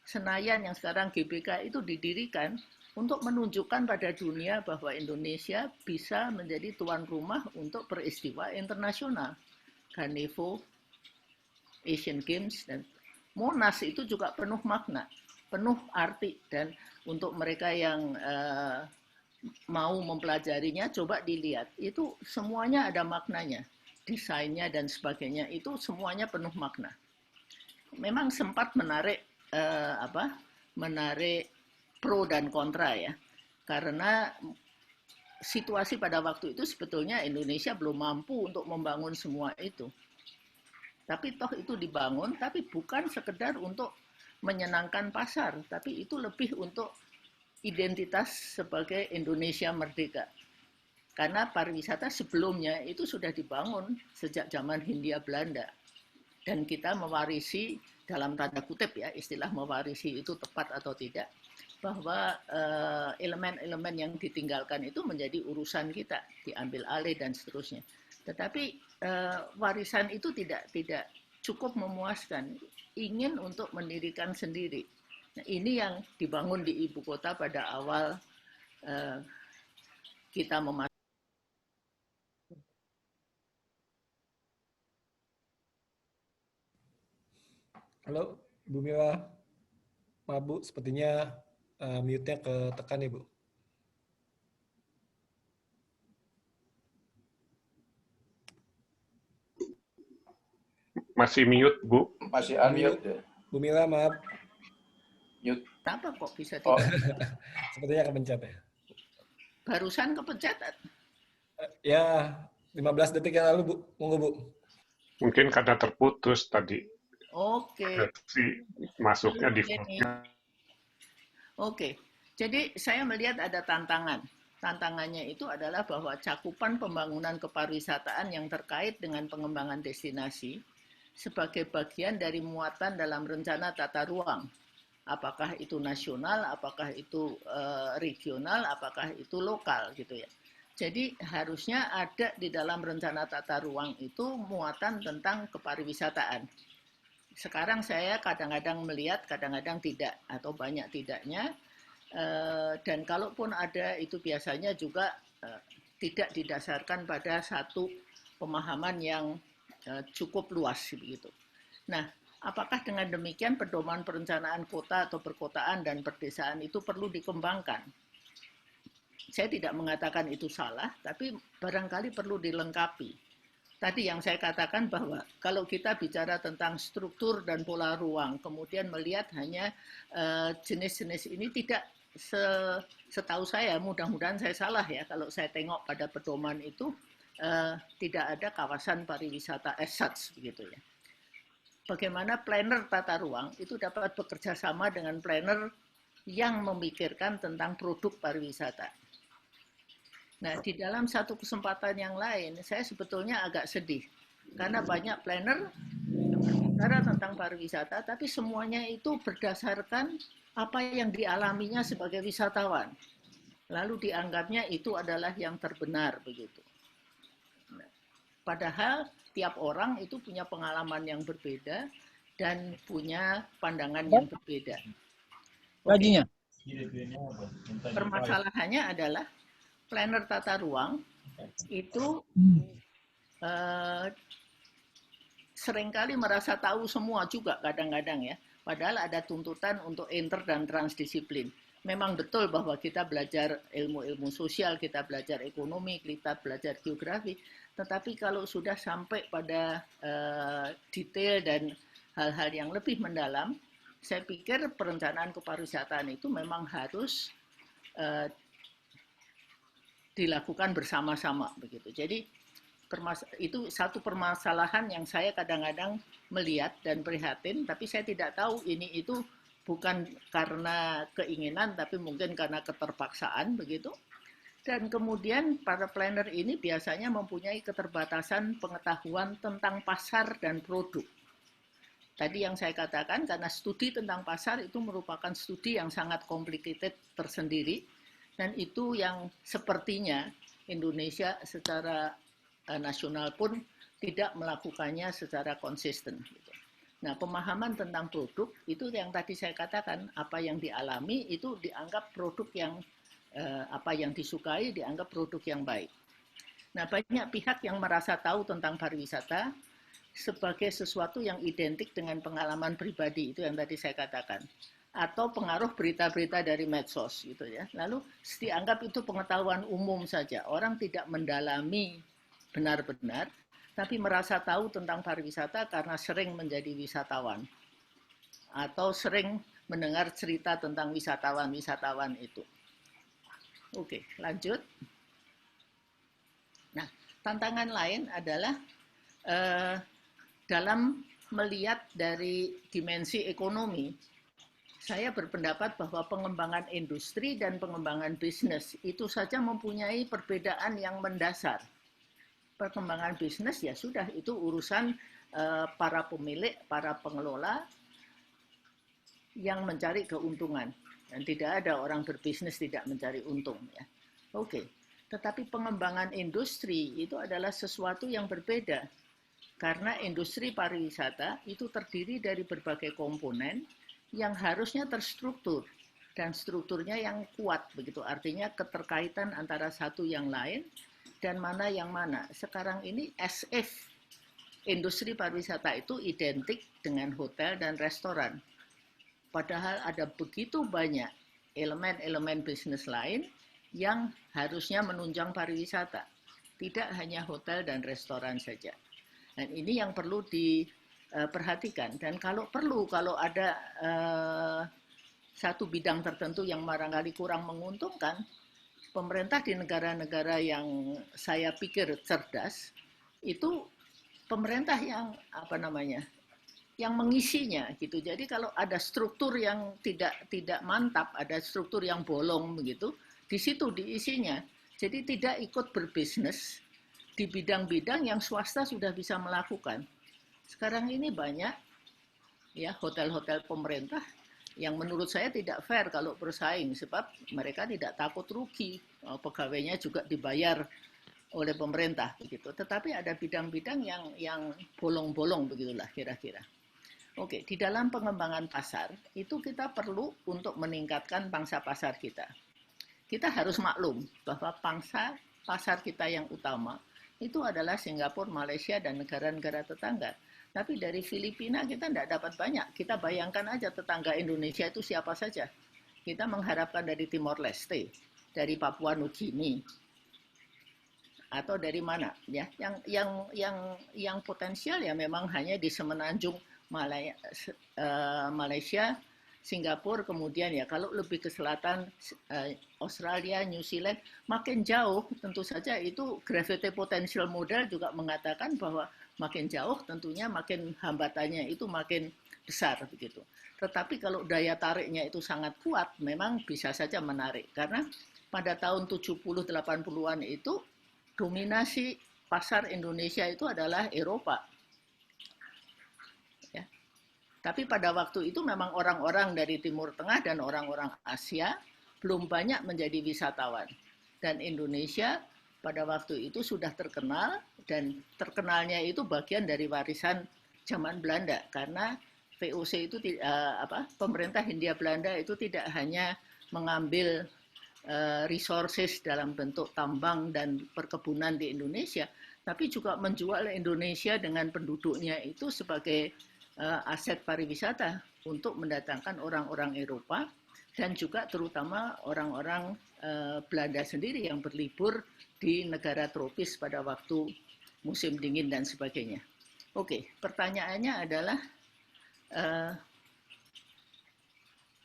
Senayan yang sekarang GBK itu didirikan untuk menunjukkan pada dunia bahwa Indonesia bisa menjadi tuan rumah untuk peristiwa internasional. Ganevo, Asian Games, dan Monas itu juga penuh makna, penuh arti, dan untuk mereka yang mau mempelajarinya, coba dilihat. Itu semuanya ada maknanya. Desainnya dan sebagainya, itu semuanya penuh makna. Memang sempat menarik menarik pro dan kontra ya. Karena situasi pada waktu itu sebetulnya Indonesia belum mampu untuk membangun semua itu. Tapi toh itu dibangun, tapi bukan sekedar untuk menyenangkan pasar, tapi itu lebih untuk identitas sebagai Indonesia merdeka. Karena pariwisata sebelumnya itu sudah dibangun sejak zaman Hindia Belanda. Dan kita mewarisi, dalam tanda kutip ya, istilah mewarisi itu tepat atau tidak, bahwa elemen-elemen yang ditinggalkan itu menjadi urusan kita, diambil alih dan seterusnya. Tetapi warisan itu tidak cukup memuaskan, ingin untuk mendirikan sendiri. Nah, ini yang dibangun di ibu kota pada awal kita memasuki. Halo, Bu Mila. Maaf Bu, sepertinya mute-nya ketekan ya Bu. Masih mute, Bu. Masih unmute ya. Bu Mila, maaf. Mute. Kenapa kok bisa tidak? Sepertinya kepencet ya. Barusan kepencet. Ya, 15 detik yang lalu Bu. Monggo Bu. Mungkin karena terputus tadi. Oke. Masuknya default-nya. Oke. Jadi saya melihat ada tantangan. Tantangannya itu adalah bahwa cakupan pembangunan kepariwisataan yang terkait dengan pengembangan destinasi sebagai bagian dari muatan dalam rencana tata ruang. Apakah itu nasional, apakah itu regional, apakah itu lokal gitu ya. Jadi harusnya ada di dalam rencana tata ruang itu muatan tentang kepariwisataan. Sekarang saya kadang-kadang melihat, kadang-kadang tidak, atau banyak tidaknya. Dan kalaupun ada, itu biasanya juga tidak didasarkan pada satu pemahaman yang cukup luas begitu. Nah, apakah dengan demikian pedoman perencanaan kota atau perkotaan dan perdesaan itu perlu dikembangkan? Saya tidak mengatakan itu salah, tapi barangkali perlu dilengkapi. Tadi yang saya katakan bahwa kalau kita bicara tentang struktur dan pola ruang, kemudian melihat hanya jenis-jenis ini tidak setahu saya, mudah-mudahan saya salah ya, kalau saya tengok pada pedoman itu tidak ada kawasan pariwisata as such begitu ya. Bagaimana planner tata ruang itu dapat bekerja sama dengan planner yang memikirkan tentang produk pariwisata. Nah, di dalam satu kesempatan yang lain, saya sebetulnya agak sedih. Karena banyak planner berbicara tentang pariwisata, tapi semuanya itu berdasarkan apa yang dialaminya sebagai wisatawan. Lalu dianggapnya itu adalah yang terbenar, begitu. Nah, padahal tiap orang itu punya pengalaman yang berbeda dan punya pandangan yang berbeda. Okay. Permasalahannya adalah planner tata ruang itu seringkali merasa tahu semua juga kadang-kadang ya. Padahal ada tuntutan untuk inter dan transdisiplin. Memang betul bahwa kita belajar ilmu-ilmu sosial, kita belajar ekonomi, kita belajar geografi. Tetapi kalau sudah sampai pada detail dan hal-hal yang lebih mendalam, saya pikir perencanaan kepariwisataan itu memang harus dilakukan bersama-sama begitu. Jadi itu satu permasalahan yang saya kadang-kadang melihat dan prihatin, tapi saya tidak tahu ini itu bukan karena keinginan, tapi mungkin karena keterpaksaan begitu. Dan kemudian para planner ini biasanya mempunyai keterbatasan pengetahuan tentang pasar dan produk. Tadi yang saya katakan, karena studi tentang pasar itu merupakan studi yang sangat complicated tersendiri, dan itu yang sepertinya Indonesia secara nasional pun tidak melakukannya secara konsisten. Nah, pemahaman tentang produk itu yang tadi saya katakan, apa yang dialami itu dianggap produk yang apa yang disukai dianggap produk yang baik. Nah, banyak pihak yang merasa tahu tentang pariwisata sebagai sesuatu yang identik dengan pengalaman pribadi, itu yang tadi saya katakan, atau pengaruh berita-berita dari medsos gitu ya. Lalu dianggap itu pengetahuan umum saja. Orang tidak mendalami benar-benar, tapi merasa tahu tentang pariwisata karena sering menjadi wisatawan. atau sering mendengar cerita tentang wisatawan-wisatawan itu. Oke, lanjut. Nah, tantangan lain adalah dalam melihat dari dimensi ekonomi, saya berpendapat bahwa pengembangan industri dan pengembangan bisnis itu saja mempunyai perbedaan yang mendasar. Perkembangan bisnis ya sudah, itu urusan para pemilik, para pengelola yang mencari keuntungan. Dan tidak ada orang berbisnis tidak mencari untung. Ya. Oke, tetapi pengembangan industri itu adalah sesuatu yang berbeda. Karena industri pariwisata itu terdiri dari berbagai komponen yang harusnya terstruktur. Dan strukturnya yang kuat, begitu. Artinya keterkaitan antara satu yang lain dan mana yang mana. Sekarang ini as if industri pariwisata itu identik dengan hotel dan restoran. Padahal ada begitu banyak elemen-elemen bisnis lain yang harusnya menunjang pariwisata. Tidak hanya hotel dan restoran saja. Dan ini yang perlu diperhatikan. Dan kalau ada satu bidang tertentu yang barangkali kurang menguntungkan, pemerintah di negara-negara yang saya pikir cerdas, itu pemerintah yang yang mengisinya gitu. Jadi kalau ada struktur yang tidak mantap, ada struktur yang bolong begitu, di situ diisinya. Jadi tidak ikut berbisnis di bidang-bidang yang swasta sudah bisa melakukan. Sekarang ini banyak ya hotel-hotel pemerintah yang menurut saya tidak fair kalau bersaing, sebab mereka tidak takut rugi, pegawainya juga dibayar oleh pemerintah begitu. Tetapi ada bidang-bidang yang bolong-bolong begitulah kira-kira. Oke, di dalam pengembangan pasar itu kita perlu untuk meningkatkan pangsa pasar kita. Kita harus maklum bahwa pangsa pasar kita yang utama itu adalah Singapura, Malaysia, dan negara-negara tetangga. Tapi dari Filipina kita tidak dapat banyak. Kita bayangkan aja tetangga Indonesia itu siapa saja. Kita mengharapkan dari Timor Leste, dari Papua Nugini, atau dari mana ya? Yang potensial ya memang hanya di semenanjung Malaysia, Singapura, kemudian ya kalau lebih ke selatan Australia, New Zealand, makin jauh tentu saja itu gravity potential model juga mengatakan bahwa makin jauh tentunya makin hambatannya itu makin besar begitu. Tetapi kalau daya tariknya itu sangat kuat, memang bisa saja menarik karena pada tahun 70-80-an itu dominasi pasar Indonesia itu adalah Eropa. Tapi pada waktu itu memang orang-orang dari Timur Tengah dan orang-orang Asia belum banyak menjadi wisatawan. Dan Indonesia pada waktu itu sudah terkenal, dan terkenalnya itu bagian dari warisan zaman Belanda. Karena VOC itu, pemerintah Hindia Belanda itu tidak hanya mengambil resources dalam bentuk tambang dan perkebunan di Indonesia, tapi juga menjual Indonesia dengan penduduknya itu sebagai aset pariwisata untuk mendatangkan orang-orang Eropa dan juga terutama orang-orang Belanda sendiri yang berlibur di negara tropis pada waktu musim dingin dan sebagainya. Oke, pertanyaannya adalah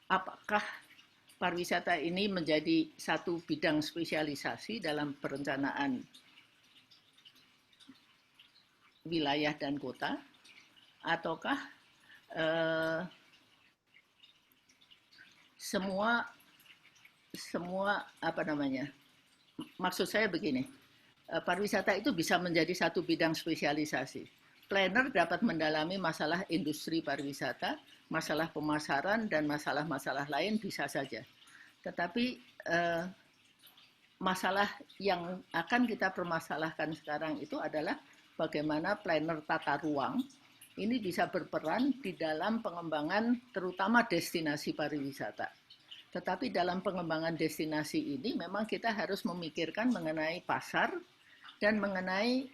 apakah pariwisata ini menjadi satu bidang spesialisasi dalam perencanaan wilayah dan kota? Ataukah semua maksud saya begini, pariwisata itu bisa menjadi satu bidang spesialisasi. Planner dapat mendalami masalah industri pariwisata, masalah pemasaran, dan masalah-masalah lain bisa saja. Tetapi masalah yang akan kita permasalahkan sekarang itu adalah bagaimana planner tata ruang ini bisa berperan di dalam pengembangan terutama destinasi pariwisata. Tetapi dalam pengembangan destinasi ini memang kita harus memikirkan mengenai pasar dan mengenai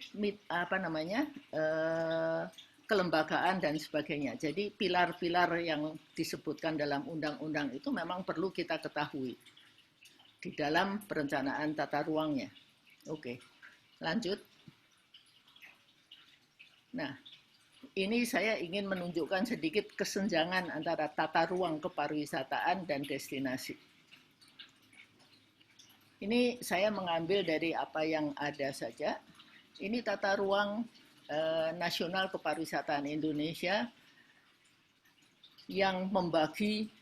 kelembagaan dan sebagainya. Jadi pilar-pilar yang disebutkan dalam undang-undang itu memang perlu kita ketahui di dalam perencanaan tata ruangnya. Oke, lanjut. Nah, ini saya ingin menunjukkan sedikit kesenjangan antara tata ruang kepariwisataan dan destinasi. Ini saya mengambil dari apa yang ada saja. Ini tata ruang nasional kepariwisataan Indonesia yang membagi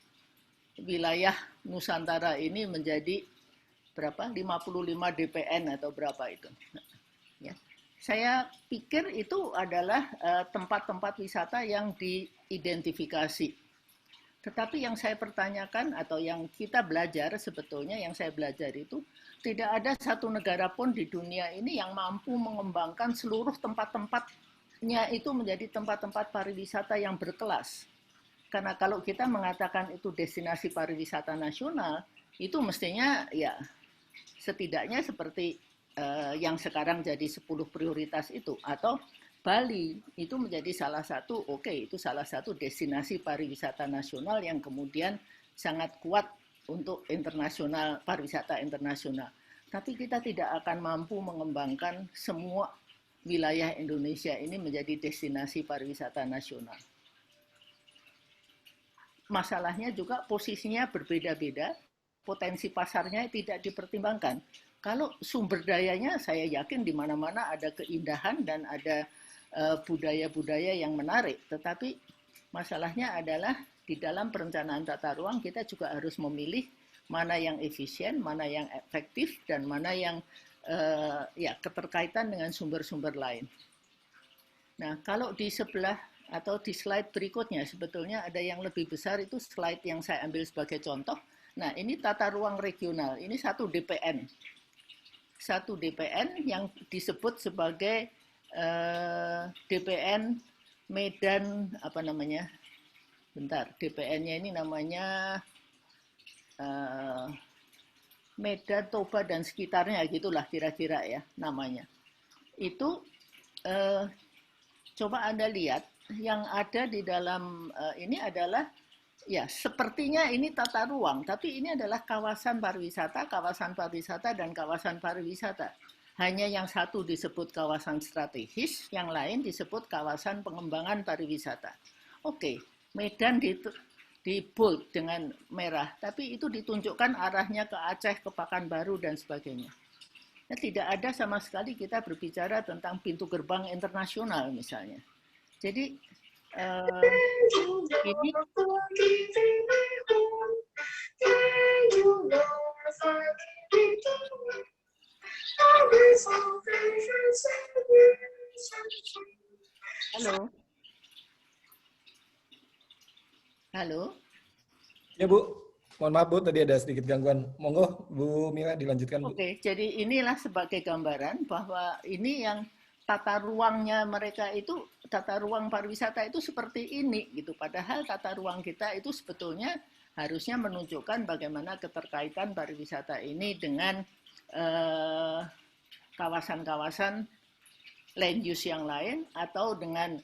wilayah Nusantara ini menjadi berapa? 55 DPN atau berapa itu. Ya. Saya pikir itu adalah tempat-tempat wisata yang diidentifikasi. Tetapi yang saya pertanyakan atau yang kita belajar sebetulnya, yang saya belajar itu, tidak ada satu negara pun di dunia ini yang mampu mengembangkan seluruh tempat-tempatnya itu menjadi tempat-tempat pariwisata yang berkelas. Karena kalau kita mengatakan itu destinasi pariwisata nasional, itu mestinya ya setidaknya seperti yang sekarang jadi 10 prioritas itu, atau Bali itu menjadi salah satu, itu salah satu destinasi pariwisata nasional yang kemudian sangat kuat untuk internasional, pariwisata internasional. Tapi kita tidak akan mampu mengembangkan semua wilayah Indonesia ini menjadi destinasi pariwisata nasional. Masalahnya juga posisinya berbeda-beda, potensi pasarnya tidak dipertimbangkan. Kalau sumber dayanya saya yakin di mana-mana ada keindahan dan ada budaya-budaya yang menarik, tetapi masalahnya adalah di dalam perencanaan tata ruang kita juga harus memilih mana yang efisien, mana yang efektif, dan mana yang keterkaitan dengan sumber-sumber lain. Nah, kalau di sebelah atau di slide berikutnya sebetulnya ada yang lebih besar, itu slide yang saya ambil sebagai contoh. Nah, ini tata ruang regional, ini satu DPN. Satu DPN yang disebut sebagai DPN Medan, apa namanya? Bentar, DPN-nya ini namanya Medan, Toba, dan sekitarnya, gitulah kira-kira ya namanya. Itu coba Anda lihat, yang ada di dalam ini adalah, ya sepertinya ini tata ruang, tapi ini adalah kawasan pariwisata, dan kawasan pariwisata. Hanya yang satu disebut kawasan strategis, yang lain disebut kawasan pengembangan pariwisata. Oke, Medan di bold dengan merah, tapi itu ditunjukkan arahnya ke Aceh, ke Pekanbaru, dan sebagainya. Nah, tidak ada sama sekali kita berbicara tentang pintu gerbang internasional misalnya. Jadi ini halo. Halo. Ya Bu, mohon maaf Bu, tadi ada sedikit gangguan. Monggo Bu Mira dilanjutkan Bu. Oke, jadi inilah sebagai gambaran bahwa ini yang tata ruangnya mereka itu, tata ruang pariwisata itu seperti ini gitu. Padahal tata ruang kita itu sebetulnya harusnya menunjukkan bagaimana keterkaitan pariwisata ini dengan kawasan-kawasan land use yang lain atau dengan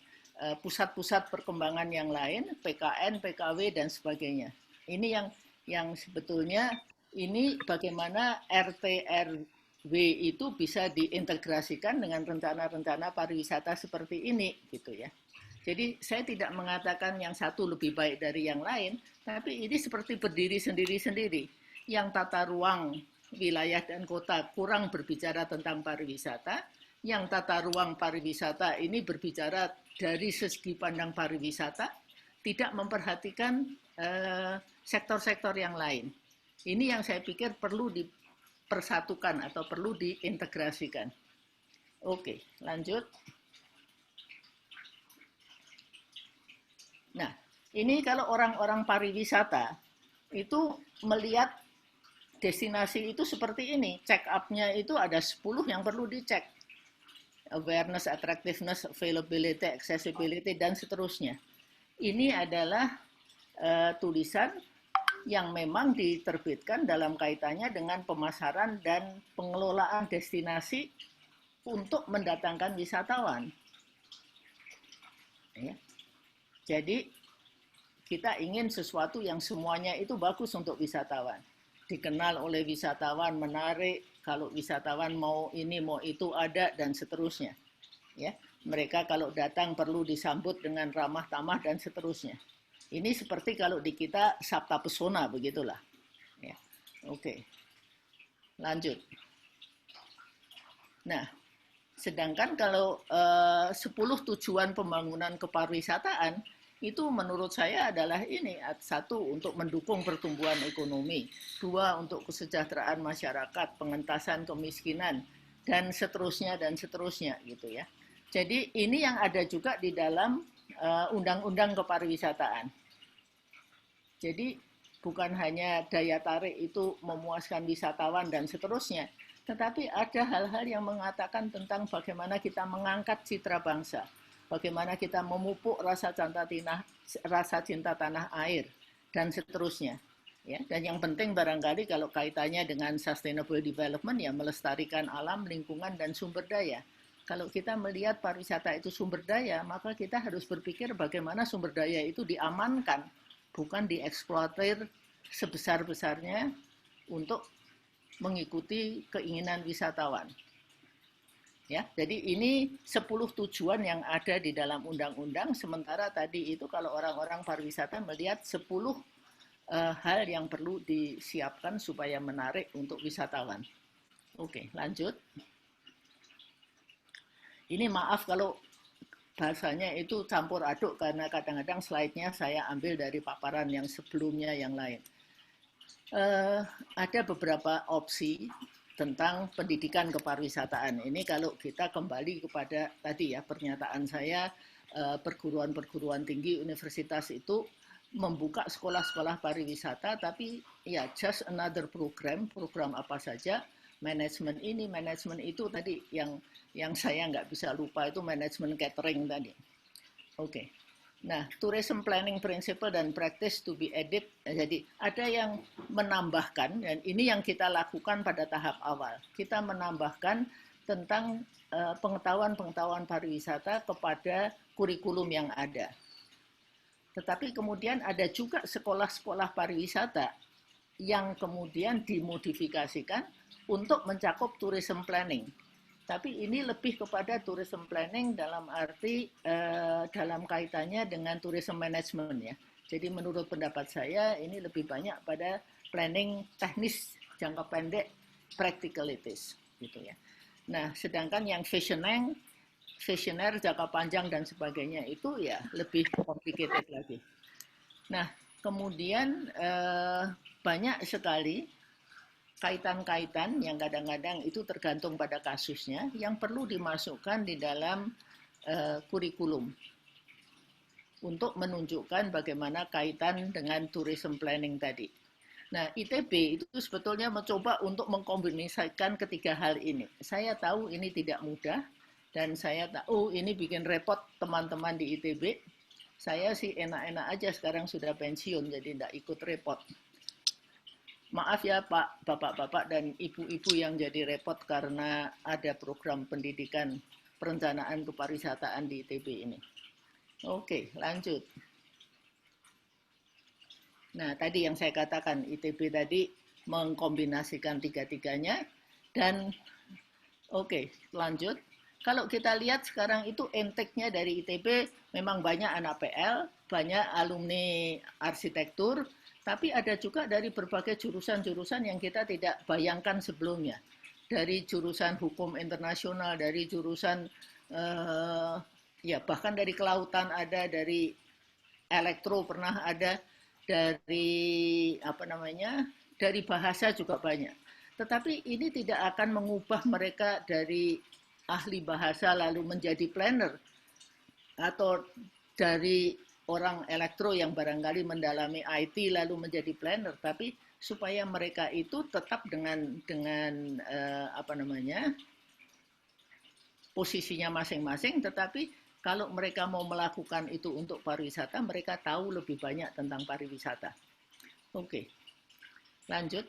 pusat-pusat perkembangan yang lain, PKN, PKW, dan sebagainya. Ini yang sebetulnya ini bagaimana RT/RW itu bisa diintegrasikan dengan rencana-rencana pariwisata seperti ini, gitu ya. Jadi saya tidak mengatakan yang satu lebih baik dari yang lain, tapi ini seperti berdiri sendiri-sendiri. Yang tata ruang wilayah dan kota kurang berbicara tentang pariwisata, yang tata ruang pariwisata ini berbicara dari segi pandang pariwisata, tidak memperhatikan sektor-sektor yang lain. Ini yang saya pikir perlu dipersatukan atau perlu diintegrasikan. Oke, lanjut. Nah, ini kalau orang-orang pariwisata itu melihat destinasi itu seperti ini, check up-nya itu ada 10 yang perlu dicek. Awareness, attractiveness, availability, accessibility, dan seterusnya. Ini adalah tulisan yang memang diterbitkan dalam kaitannya dengan pemasaran dan pengelolaan destinasi untuk mendatangkan wisatawan. Ya. Jadi kita ingin sesuatu yang semuanya itu bagus untuk wisatawan. Dikenal oleh wisatawan, menarik, kalau wisatawan mau ini, mau itu ada, dan seterusnya. Ya, mereka kalau datang perlu disambut dengan ramah tamah dan seterusnya. Ini seperti kalau di kita sabta pesona begitulah. Ya. Oke. Lanjut. Nah, sedangkan kalau 10 tujuan pembangunan kepariwisataan itu menurut saya adalah ini, satu untuk mendukung pertumbuhan ekonomi, dua untuk kesejahteraan masyarakat, pengentasan kemiskinan, dan seterusnya gitu ya. Jadi ini yang ada juga di dalam undang-undang kepariwisataan. Jadi bukan hanya daya tarik itu memuaskan wisatawan dan seterusnya, tetapi ada hal-hal yang mengatakan tentang bagaimana kita mengangkat citra bangsa, bagaimana kita memupuk rasa cinta tanah air, dan seterusnya. Ya, dan yang penting barangkali kalau kaitannya dengan sustainable development ya melestarikan alam, lingkungan, dan sumber daya. Kalau kita melihat pariwisata itu sumber daya, maka kita harus berpikir bagaimana sumber daya itu diamankan, bukan dieksploitir sebesar-besarnya untuk mengikuti keinginan wisatawan. Ya, jadi ini 10 tujuan yang ada di dalam undang-undang, sementara tadi itu kalau orang-orang pariwisata melihat 10 hal yang perlu disiapkan supaya menarik untuk wisatawan. Oke, lanjut. Ini maaf kalau bahasanya itu campur aduk karena kadang-kadang slide-nya saya ambil dari paparan yang sebelumnya yang lain. Ada beberapa opsi tentang pendidikan kepariwisataan. Ini kalau kita kembali kepada tadi ya pernyataan saya, perguruan-perguruan tinggi universitas itu membuka sekolah-sekolah pariwisata, tapi ya just another program apa saja, manajemen ini, manajemen itu tadi yang saya nggak bisa lupa itu manajemen catering tadi. Oke. Nah, tourism planning principle dan practice to be added. Jadi ada yang menambahkan, dan ini yang kita lakukan pada tahap awal. Kita menambahkan tentang pengetahuan pariwisata kepada kurikulum yang ada. Tetapi kemudian ada juga sekolah-sekolah pariwisata yang kemudian dimodifikasikan untuk mencakup tourism planning. Tapi ini lebih kepada tourism planning dalam arti dalam kaitannya dengan tourism management ya. Jadi menurut pendapat saya ini lebih banyak pada planning teknis jangka pendek, practicalities gitu ya. Nah, sedangkan yang visioner jangka panjang dan sebagainya itu ya lebih complicated lagi. Nah, kemudian banyak sekali kaitan-kaitan yang kadang-kadang itu tergantung pada kasusnya yang perlu dimasukkan di dalam kurikulum untuk menunjukkan bagaimana kaitan dengan tourism planning tadi. Nah, ITB itu sebetulnya mencoba untuk mengkombinasikan ketiga hal ini. Saya tahu ini tidak mudah dan saya tahu ini bikin repot teman-teman di ITB. Saya sih enak-enak aja sekarang sudah pensiun jadi tidak ikut repot. Maaf ya Pak, Bapak-bapak dan Ibu-ibu yang jadi repot karena ada program pendidikan perencanaan kepariwisataan di ITB ini. Oke, lanjut. Nah, tadi yang saya katakan, ITB tadi mengkombinasikan tiga-tiganya dan oke, lanjut. Kalau kita lihat sekarang itu intake-nya dari ITB memang banyak anak PL, banyak alumni arsitektur, tapi ada juga dari berbagai jurusan-jurusan yang kita tidak bayangkan sebelumnya. Dari jurusan hukum internasional, dari jurusan ya bahkan dari kelautan ada, dari elektro pernah ada, dari dari bahasa juga banyak. Tetapi ini tidak akan mengubah mereka dari ahli bahasa lalu menjadi planner atau dari orang elektro yang barangkali mendalami IT lalu menjadi planner, tapi supaya mereka itu tetap dengan posisinya masing-masing, tetapi kalau mereka mau melakukan itu untuk pariwisata, mereka tahu lebih banyak tentang pariwisata. Oke, lanjut.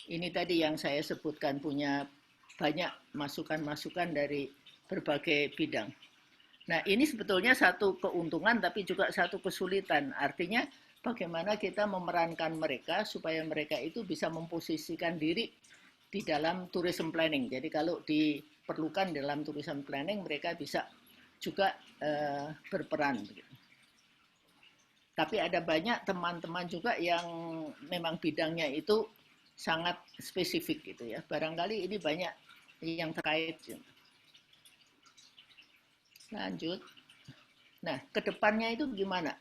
Ini tadi yang saya sebutkan punya banyak masukan-masukan dari berbagai bidang. Nah, ini sebetulnya satu keuntungan tapi juga satu kesulitan. Artinya bagaimana kita memerankan mereka supaya mereka itu bisa memposisikan diri di dalam tourism planning. Jadi kalau diperlukan dalam tourism planning, mereka bisa juga berperan. Tapi ada banyak teman-teman juga yang memang bidangnya itu sangat spesifik gitu ya. Barangkali ini banyak yang terkait. Lanjut. Nah, kedepannya itu gimana?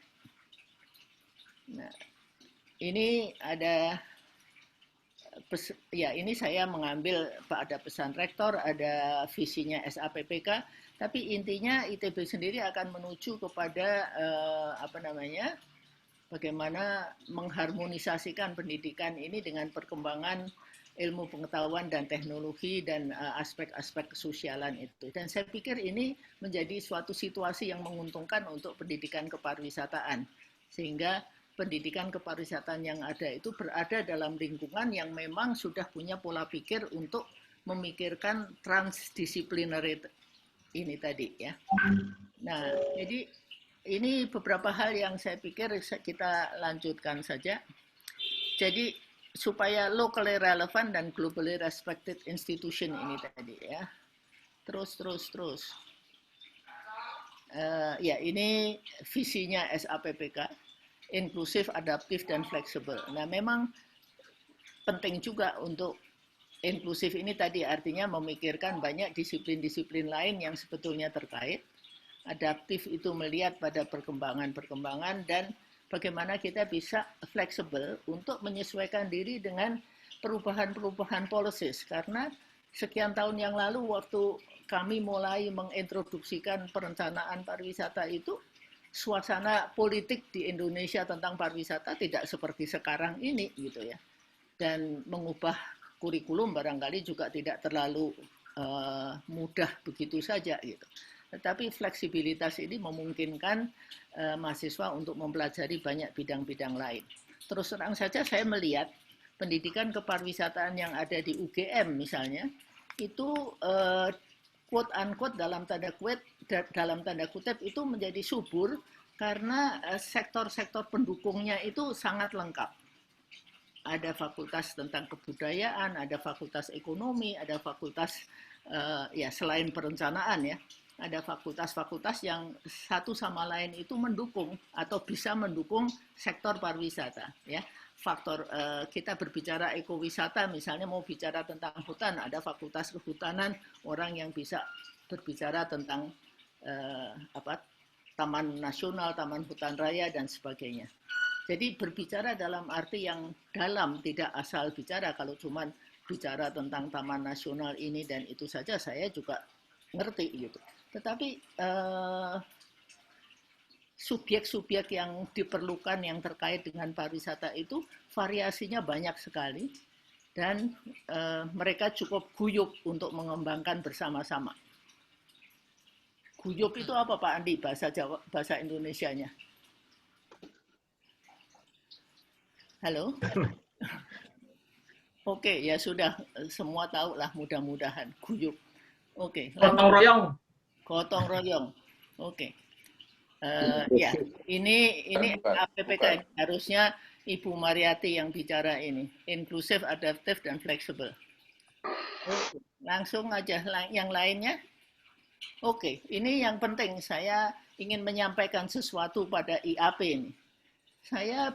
Nah, ini ada ya ini saya mengambil ada pesan rektor, ada visinya SAPPK, tapi intinya ITB sendiri akan menuju kepada bagaimana mengharmonisasikan pendidikan ini dengan perkembangan ilmu pengetahuan dan teknologi dan aspek-aspek kesosialan itu. Dan saya pikir ini menjadi suatu situasi yang menguntungkan untuk pendidikan kepariwisataan, sehingga pendidikan kepariwisataan yang ada itu berada dalam lingkungan yang memang sudah punya pola pikir untuk memikirkan transdisciplinary ini tadi ya. Nah, jadi ini beberapa hal yang saya pikir kita lanjutkan saja. Jadi supaya locally relevant dan globally respected institution ini tadi ya. Terus. Ya ini visinya SAPPK. Inklusif, adaptif, dan fleksibel. Nah, memang penting juga untuk inklusif ini tadi artinya memikirkan banyak disiplin-disiplin lain yang sebetulnya terkait. Adaptif itu melihat pada perkembangan-perkembangan dan bagaimana kita bisa fleksibel untuk menyesuaikan diri dengan perubahan-perubahan policies. Karena sekian tahun yang lalu waktu kami mulai mengintroduksikan perencanaan pariwisata itu, suasana politik di Indonesia tentang pariwisata tidak seperti sekarang ini gitu ya, dan mengubah kurikulum barangkali juga tidak terlalu mudah begitu saja gitu. Tetapi fleksibilitas ini memungkinkan mahasiswa untuk mempelajari banyak bidang-bidang lain. Terus terang saja saya melihat pendidikan kepariwisataan yang ada di UGM misalnya itu quote unquote dalam tanda kutip itu menjadi subur karena sektor-sektor pendukungnya itu sangat lengkap. Ada fakultas tentang kebudayaan, ada fakultas ekonomi, ada fakultas ya selain perencanaan ya, ada fakultas-fakultas yang satu sama lain itu mendukung atau bisa mendukung sektor pariwisata ya. Faktor kita berbicara ekowisata misalnya mau bicara tentang hutan, ada fakultas kehutanan, orang yang bisa berbicara tentang taman nasional, taman hutan raya dan sebagainya. Jadi berbicara dalam arti yang dalam, tidak asal bicara. Kalau cuma bicara tentang taman nasional ini dan itu saja saya juga ngerti gitu. Tetapi subyek-subyek yang diperlukan yang terkait dengan pariwisata itu variasinya banyak sekali dan mereka cukup guyup untuk mengembangkan bersama-sama. Guyup itu apa Pak Andi bahasa Jawa, bahasa Indonesianya? Halo? Oke, ya sudah semua tahu lah mudah-mudahan guyup. Oke, gotong royong. Gotong royong. Oke. Ya, ini APPK harusnya Ibu Mariati yang bicara ini, inklusif, adaptif dan fleksibel. Oke, langsung aja yang lainnya. Oke, ini yang penting saya ingin menyampaikan sesuatu pada IAP ini. Saya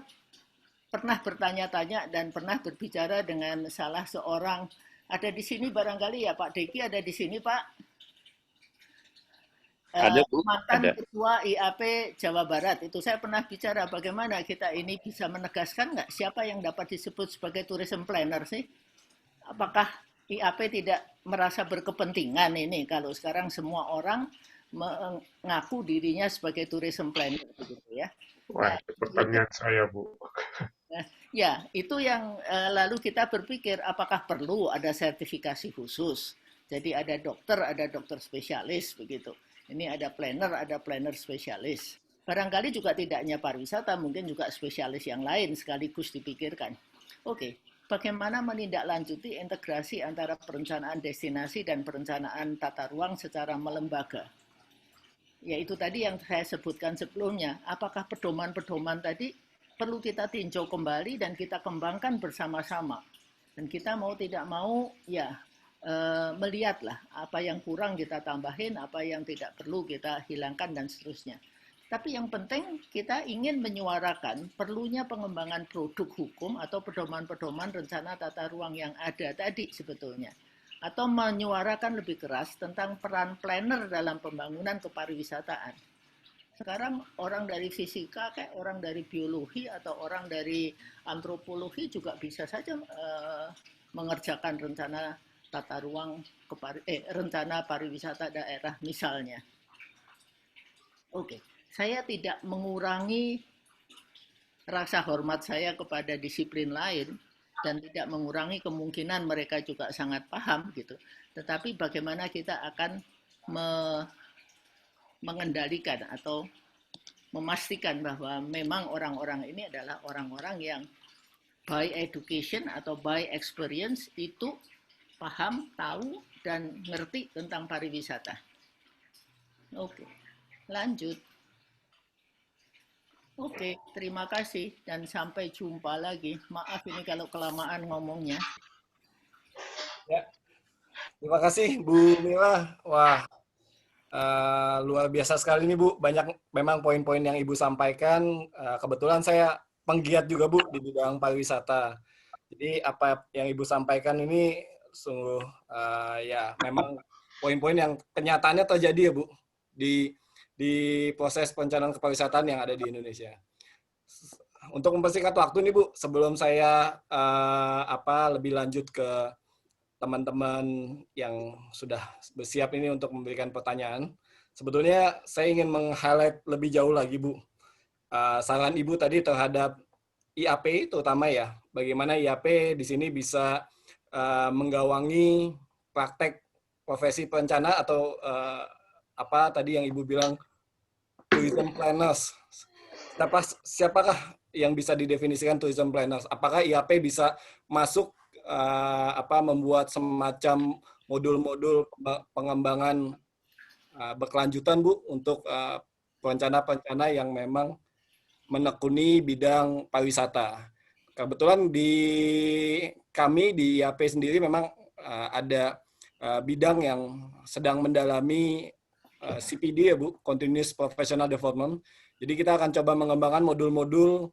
pernah bertanya-tanya dan pernah berbicara dengan salah seorang, ada di sini barangkali ya Pak Deki ada di sini Pak. Ada, Bu. Mantan Ada. Ketua IAP Jawa Barat itu saya pernah bicara bagaimana kita ini bisa menegaskan nggak siapa yang dapat disebut sebagai tourism planner sih? Apakah IAP tidak merasa berkepentingan ini kalau sekarang semua orang mengaku dirinya sebagai tourism planner begitu ya? Wah, itu pertanyaan saya, Bu. Ya, itu yang lalu kita berpikir apakah perlu ada sertifikasi khusus. Jadi ada dokter spesialis begitu. Ini ada planner spesialis. Barangkali juga tidak hanya pariwisata, mungkin juga spesialis yang lain sekaligus dipikirkan. Oke, bagaimana menindaklanjuti integrasi antara perencanaan destinasi dan perencanaan tata ruang secara melembaga? Yaitu tadi yang saya sebutkan sebelumnya, apakah pedoman-pedoman tadi perlu kita tinjau kembali dan kita kembangkan bersama-sama. Dan kita mau tidak mau ya melihatlah apa yang kurang kita tambahin, apa yang tidak perlu kita hilangkan dan seterusnya. Tapi yang penting kita ingin menyuarakan perlunya pengembangan produk hukum atau pedoman-pedoman rencana tata ruang yang ada tadi sebetulnya. Atau menyuarakan lebih keras tentang peran planner dalam pembangunan kepariwisataan. Sekarang orang dari fisika, kayak orang dari biologi atau orang dari antropologi juga bisa saja mengerjakan rencana tata ruang rencana pariwisata daerah misalnya. Oke, saya tidak mengurangi rasa hormat saya kepada disiplin lain dan tidak mengurangi kemungkinan mereka juga sangat paham gitu. Tetapi bagaimana kita akan mengendalikan atau memastikan bahwa memang orang-orang ini adalah orang-orang yang by education atau by experience itu paham, tahu, dan ngerti tentang pariwisata. Oke, lanjut. Oke, terima kasih dan sampai jumpa lagi. Maaf ini kalau kelamaan ngomongnya. Ya, terima kasih Bu Mila. Wah, luar biasa sekali nih Bu. Banyak memang poin-poin yang Ibu sampaikan. Kebetulan saya penggiat juga Bu di bidang pariwisata. Jadi apa yang Ibu sampaikan ini sungguh ya memang poin-poin yang kenyataannya terjadi ya Bu di proses perencanaan kepariwisataan yang ada di Indonesia. Untuk mempersingkat waktu nih Bu, sebelum saya lebih lanjut ke teman-teman yang sudah bersiap ini untuk memberikan pertanyaan, sebetulnya saya ingin meng-highlight lebih jauh lagi Bu. Saran Ibu tadi terhadap IAP terutama ya, bagaimana IAP di sini bisa menggawangi praktek profesi perencana atau apa tadi yang Ibu bilang tourism planners. Siapakah yang bisa didefinisikan tourism planners? Apakah IAP bisa masuk membuat semacam modul-modul pengembangan berkelanjutan Bu untuk perencana-perencana yang memang menekuni bidang pariwisata. Kebetulan di kami di IAP sendiri memang ada bidang yang sedang mendalami CPD ya Bu, Continuous Professional Development. Jadi kita akan coba mengembangkan modul-modul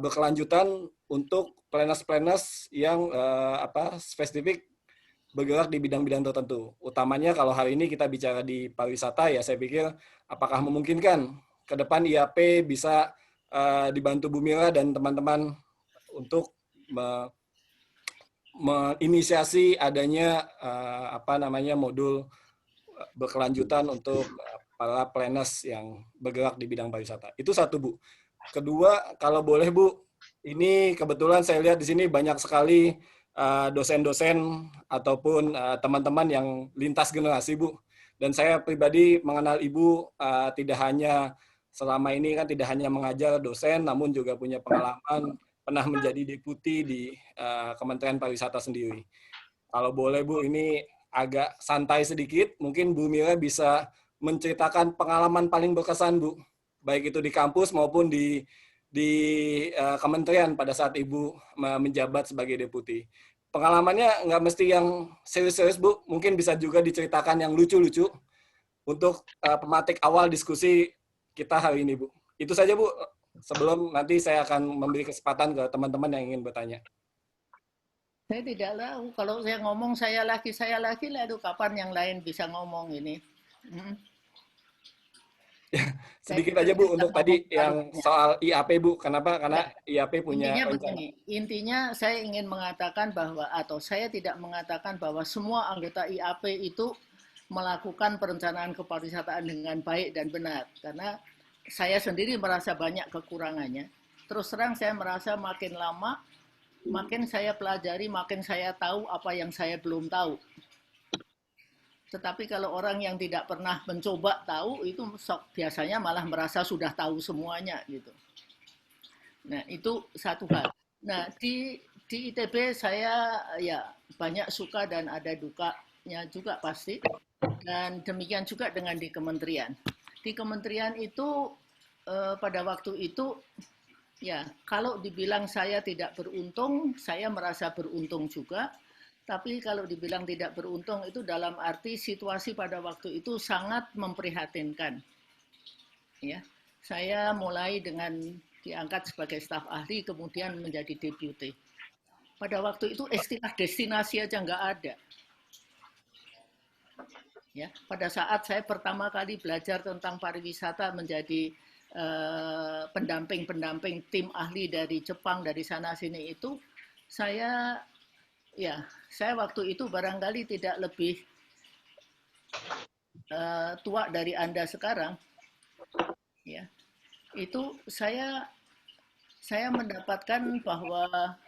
berkelanjutan untuk planners-planners yang spesifik bergerak di bidang-bidang tertentu. Utamanya kalau hari ini kita bicara di pariwisata ya saya pikir apakah memungkinkan ke depan IAP bisa dibantu Bu Mila dan teman-teman untuk menginisiasi adanya modul berkelanjutan untuk para planners yang bergerak di bidang pariwisata. Itu satu Bu. Kedua, kalau boleh Bu, ini kebetulan saya lihat di sini banyak sekali dosen-dosen ataupun teman-teman yang lintas generasi Bu. Dan saya pribadi mengenal Ibu tidak hanya selama ini kan tidak hanya mengajar dosen, namun juga punya pengalaman pernah menjadi deputi di Kementerian Pariwisata sendiri. Kalau boleh Bu, ini agak santai sedikit, mungkin Bu Mila bisa menceritakan pengalaman paling berkesan Bu, baik itu di kampus maupun di kementerian pada saat Ibu menjabat sebagai deputi. Pengalamannya nggak mesti yang serius-serius Bu, mungkin bisa juga diceritakan yang lucu-lucu untuk pematik awal diskusi kita hari ini Bu. Itu saja Bu, sebelum nanti saya akan memberi kesempatan ke teman-teman yang ingin bertanya. Saya tidak tahu, kalau saya ngomong saya lagi, lalu kapan yang lain bisa ngomong ini? Sedikit aja Bu untuk tadi yang soal IAP Bu. Kenapa? Karena IAP punya intinya rencana. begini, intinya saya ingin mengatakan bahwa atau saya tidak mengatakan bahwa semua anggota IAP itu melakukan perencanaan kepariwisataan dengan baik dan benar, karena saya sendiri merasa banyak kekurangannya. Terus terang saya merasa makin lama makin saya pelajari, makin saya tahu apa yang saya belum tahu. Tetapi kalau orang yang tidak pernah mencoba tahu, itu biasanya malah merasa sudah tahu semuanya gitu. Nah, itu satu hal. Nah, di ITB saya ya banyak suka dan ada dukanya juga pasti. Dan demikian juga dengan di kementerian. Di kementerian itu pada waktu itu Ya, kalau dibilang saya tidak beruntung, saya merasa beruntung juga. Tapi kalau dibilang tidak beruntung itu dalam arti situasi pada waktu itu sangat memprihatinkan. Ya, saya mulai dengan diangkat sebagai staf ahli, kemudian menjadi deputi. Pada waktu itu istilah destinasi aja nggak ada. Ya, pada saat saya pertama kali belajar tentang pariwisata menjadi pendamping-pendamping tim ahli dari Jepang dari sana sini itu, saya waktu itu barangkali tidak lebih tua dari Anda sekarang, ya. Itu saya mendapatkan bahwa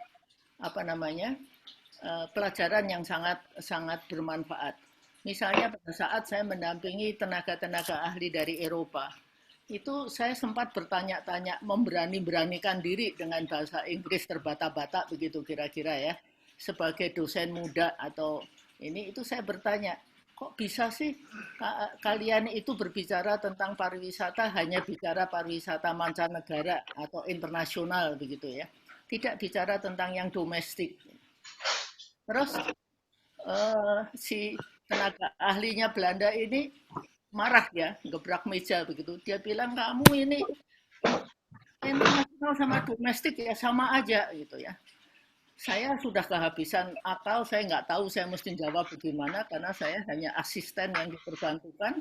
pelajaran yang sangat sangat bermanfaat. Misalnya pada saat saya mendampingi tenaga-tenaga ahli dari Eropa, itu saya sempat bertanya-tanya, memberani-beranikan diri dengan bahasa Inggris terbata-bata begitu kira-kira ya. Sebagai dosen muda atau ini, itu saya bertanya, kok bisa sih kalian itu berbicara tentang pariwisata hanya bicara pariwisata mancanegara atau internasional begitu ya. Tidak bicara tentang yang domestik. Terus si tenaga ahlinya Belanda ini marah ya, gebrak meja begitu. Dia bilang, kamu ini internasional sama domestik ya sama aja gitu ya. Saya sudah kehabisan akal, saya nggak tahu saya mesti jawab bagaimana karena saya hanya asisten yang diperbantukan.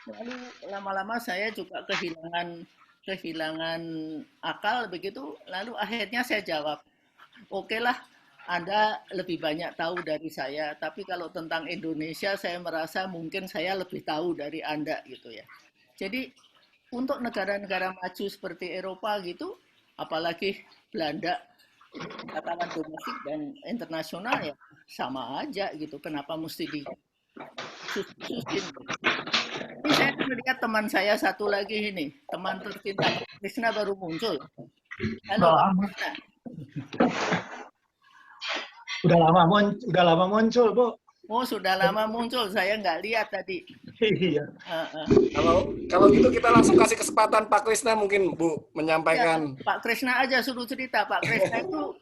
Lalu lama-lama saya juga kehilangan akal begitu. Lalu akhirnya saya jawab, oke lah, Anda lebih banyak tahu dari saya, tapi kalau tentang Indonesia saya merasa mungkin saya lebih tahu dari Anda gitu ya. Jadi untuk negara-negara maju seperti Eropa gitu, apalagi Belanda, itu katakan domestik dan internasional ya sama aja gitu. Kenapa mesti disusun? Ini saya melihat teman saya satu lagi ini, teman tercinta Pak Krisna baru muncul. Halo Pak Krisna. Udah lama muncul, Bu. Oh, sudah lama muncul. Saya nggak lihat tadi. Iya. Kalau gitu kita langsung kasih kesempatan Pak Krisna mungkin Bu menyampaikan. Ya, Pak Krisna aja suruh cerita. Pak Krisna itu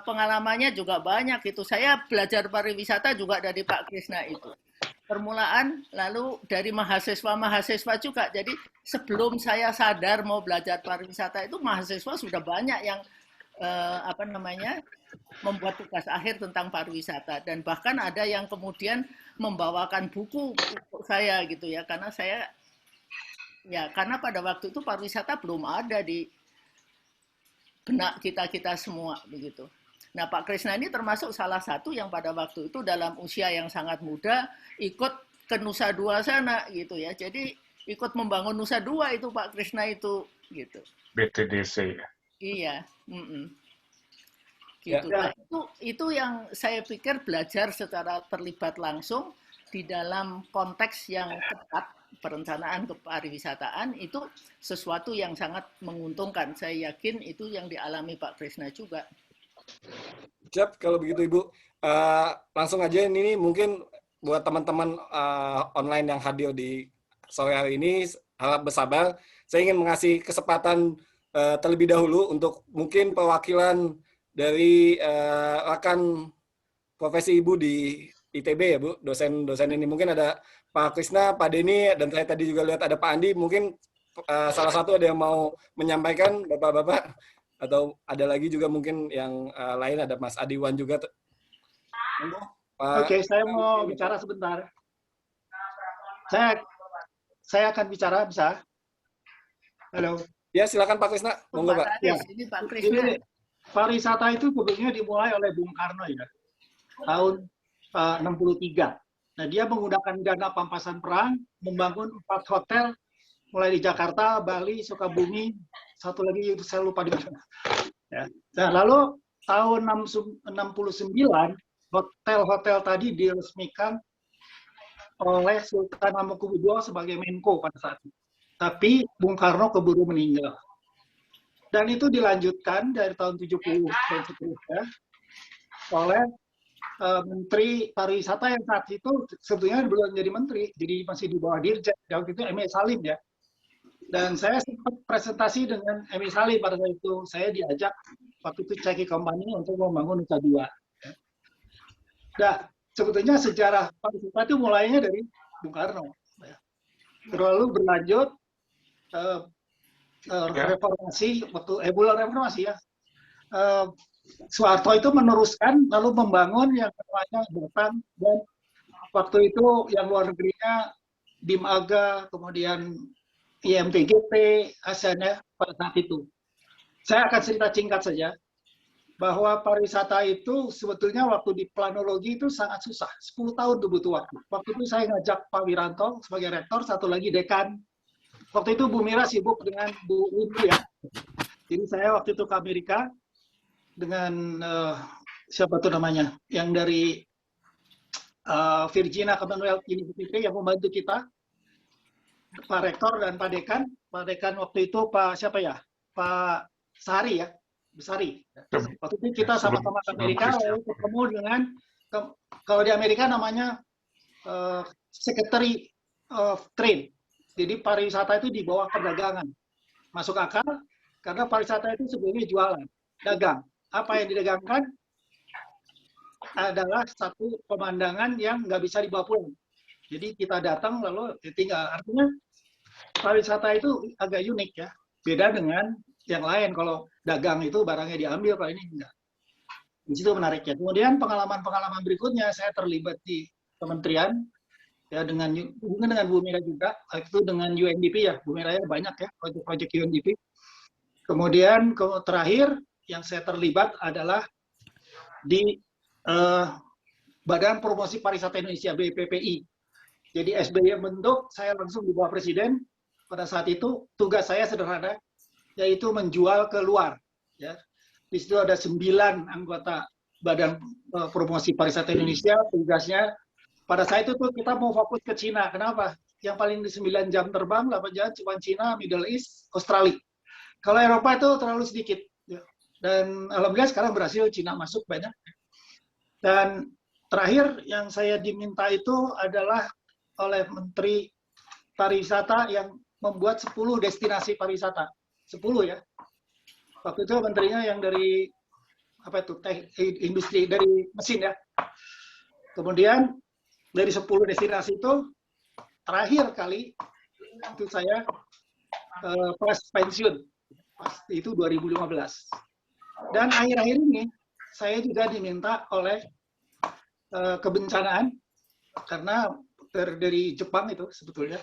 pengalamannya juga banyak itu. Saya belajar pariwisata juga dari Pak Krisna itu. Permulaan, lalu dari mahasiswa juga. Jadi sebelum saya sadar mau belajar pariwisata itu mahasiswa sudah banyak yang membuat tugas akhir tentang pariwisata, dan bahkan ada yang kemudian membawakan buku untuk saya gitu ya, karena pada waktu itu pariwisata belum ada di benak kita semua begitu. Nah, Pak Krisna ini termasuk salah satu yang pada waktu itu dalam usia yang sangat muda ikut ke Nusa Dua sana gitu ya. Jadi ikut membangun Nusa Dua itu Pak Krisna itu gitu. BTDC ya. Iya. Gitu. Nah, itu yang saya pikir belajar secara terlibat langsung di dalam konteks yang tepat perencanaan kepariwisataan itu sesuatu yang sangat menguntungkan. Saya yakin itu yang dialami Pak Krisna juga. Siap, kalau begitu Ibu. Langsung aja ini mungkin buat teman-teman online yang hadir di sore hari ini, harap bersabar. Saya ingin mengasih kesempatan terlebih dahulu untuk mungkin perwakilan dari rekan profesi Ibu di ITB ya Bu, dosen-dosen ini. Mungkin ada Pak Krisna, Pak Denny, dan saya tadi juga lihat ada Pak Andi. Mungkin salah satu ada yang mau menyampaikan, Bapak-Bapak, atau ada lagi juga mungkin yang lain, ada Mas Adiwan juga. Oke, saya mau bicara sebentar. Saya akan bicara, bisa? Halo. Ya, silakan Pak Krisna. Monggo Pak. Ya. Ini Pak Krisna. Ini, pariwisata itu sebetulnya dimulai oleh Bung Karno ya, tahun 63. Nah, dia menggunakan dana pampasan perang, membangun 4 hotel, mulai di Jakarta, Bali, Sukabumi, satu lagi itu saya lupa di mana. Ya. Nah, lalu tahun 69, hotel-hotel tadi diresmikan oleh Sultan Hamengkubuwono sebagai Menko pada saat itu. Tapi Bung Karno keburu meninggal. Dan itu dilanjutkan dari tahun 70 dan seterusnya oleh Menteri Pariwisata yang saat itu sebetulnya belum jadi menteri, jadi masih di bawah Dirjen, waktu itu M.E. Salim ya. Dan saya sempat presentasi dengan Emi Salim pada saat itu. Saya diajak waktu itu Ceki Company untuk membangun Nusa Dua. Nah, sebetulnya sejarah pariwisata itu mulainya dari Bung Karno. Lalu berlanjut reformasi, waktu bulan reformasi ya. Soeharto itu meneruskan lalu membangun yang namanya Batam, dan waktu itu yang luar negerinya BIM AGA, kemudian IMTGP, ASEAN ya, pada saat itu. Saya akan cerita singkat saja, bahwa pariwisata itu sebetulnya waktu di planologi itu sangat susah. 10 tahun itu butuh waktu. Waktu itu saya ngajak Pak Wiranto sebagai rektor, satu lagi dekan. Waktu itu Bu Mira sibuk dengan Bu Windu ya. Jadi saya waktu itu ke Amerika dengan siapa tuh namanya, yang dari Virginia Commonwealth University yang membantu kita, Pak Rektor dan Pak Dekan. Pak Dekan waktu itu Pak siapa ya? Pak Sari ya, Besari. Waktu itu kita sama-sama ke Amerika, lalu ketemu dengan, kalau di Amerika namanya Secretary of Trade. Jadi pariwisata itu di bawah perdagangan. Masuk akal, karena pariwisata itu sebenarnya jualan, dagang. Apa yang didagangkan adalah satu pemandangan yang nggak bisa dibawa pulang. Jadi kita datang lalu tinggal. Artinya pariwisata itu agak unik ya. Beda dengan yang lain. Kalau dagang itu barangnya diambil, kalau ini enggak. Di situ menariknya. Kemudian pengalaman-pengalaman berikutnya saya terlibat di kementerian ya, dengan hubungan dengan Bu Mira juga. Itu dengan UNDP ya. Bu Mira ya banyak ya proyek-proyek UNDP. Kemudian terakhir yang saya terlibat adalah di Badan Promosi Pariwisata Indonesia BPPI. Jadi SBY bentuk, saya langsung di bawah Presiden. Pada saat itu tugas saya sederhana, yaitu menjual ke luar. Ya. Di situ ada 9 anggota Badan Promosi Pariwisata Indonesia. Tugasnya pada saat itu tuh kita mau fokus ke Cina. Kenapa? Yang paling di 9 jam terbang, 8 jam cuma Cina, Middle East, Australia. Kalau Eropa itu terlalu sedikit. Ya. Dan alhamdulillah sekarang berhasil Cina masuk banyak. Dan terakhir yang saya diminta itu adalah oleh Menteri Pariwisata yang membuat 10 destinasi pariwisata. 10 ya. Waktu itu menterinya yang dari apa itu industri, dari mesin ya. Kemudian dari 10 destinasi itu terakhir kali itu saya pas pensiun. Itu 2015. Dan akhir-akhir ini saya juga diminta oleh kebencanaan, karena dari Jepang itu sebetulnya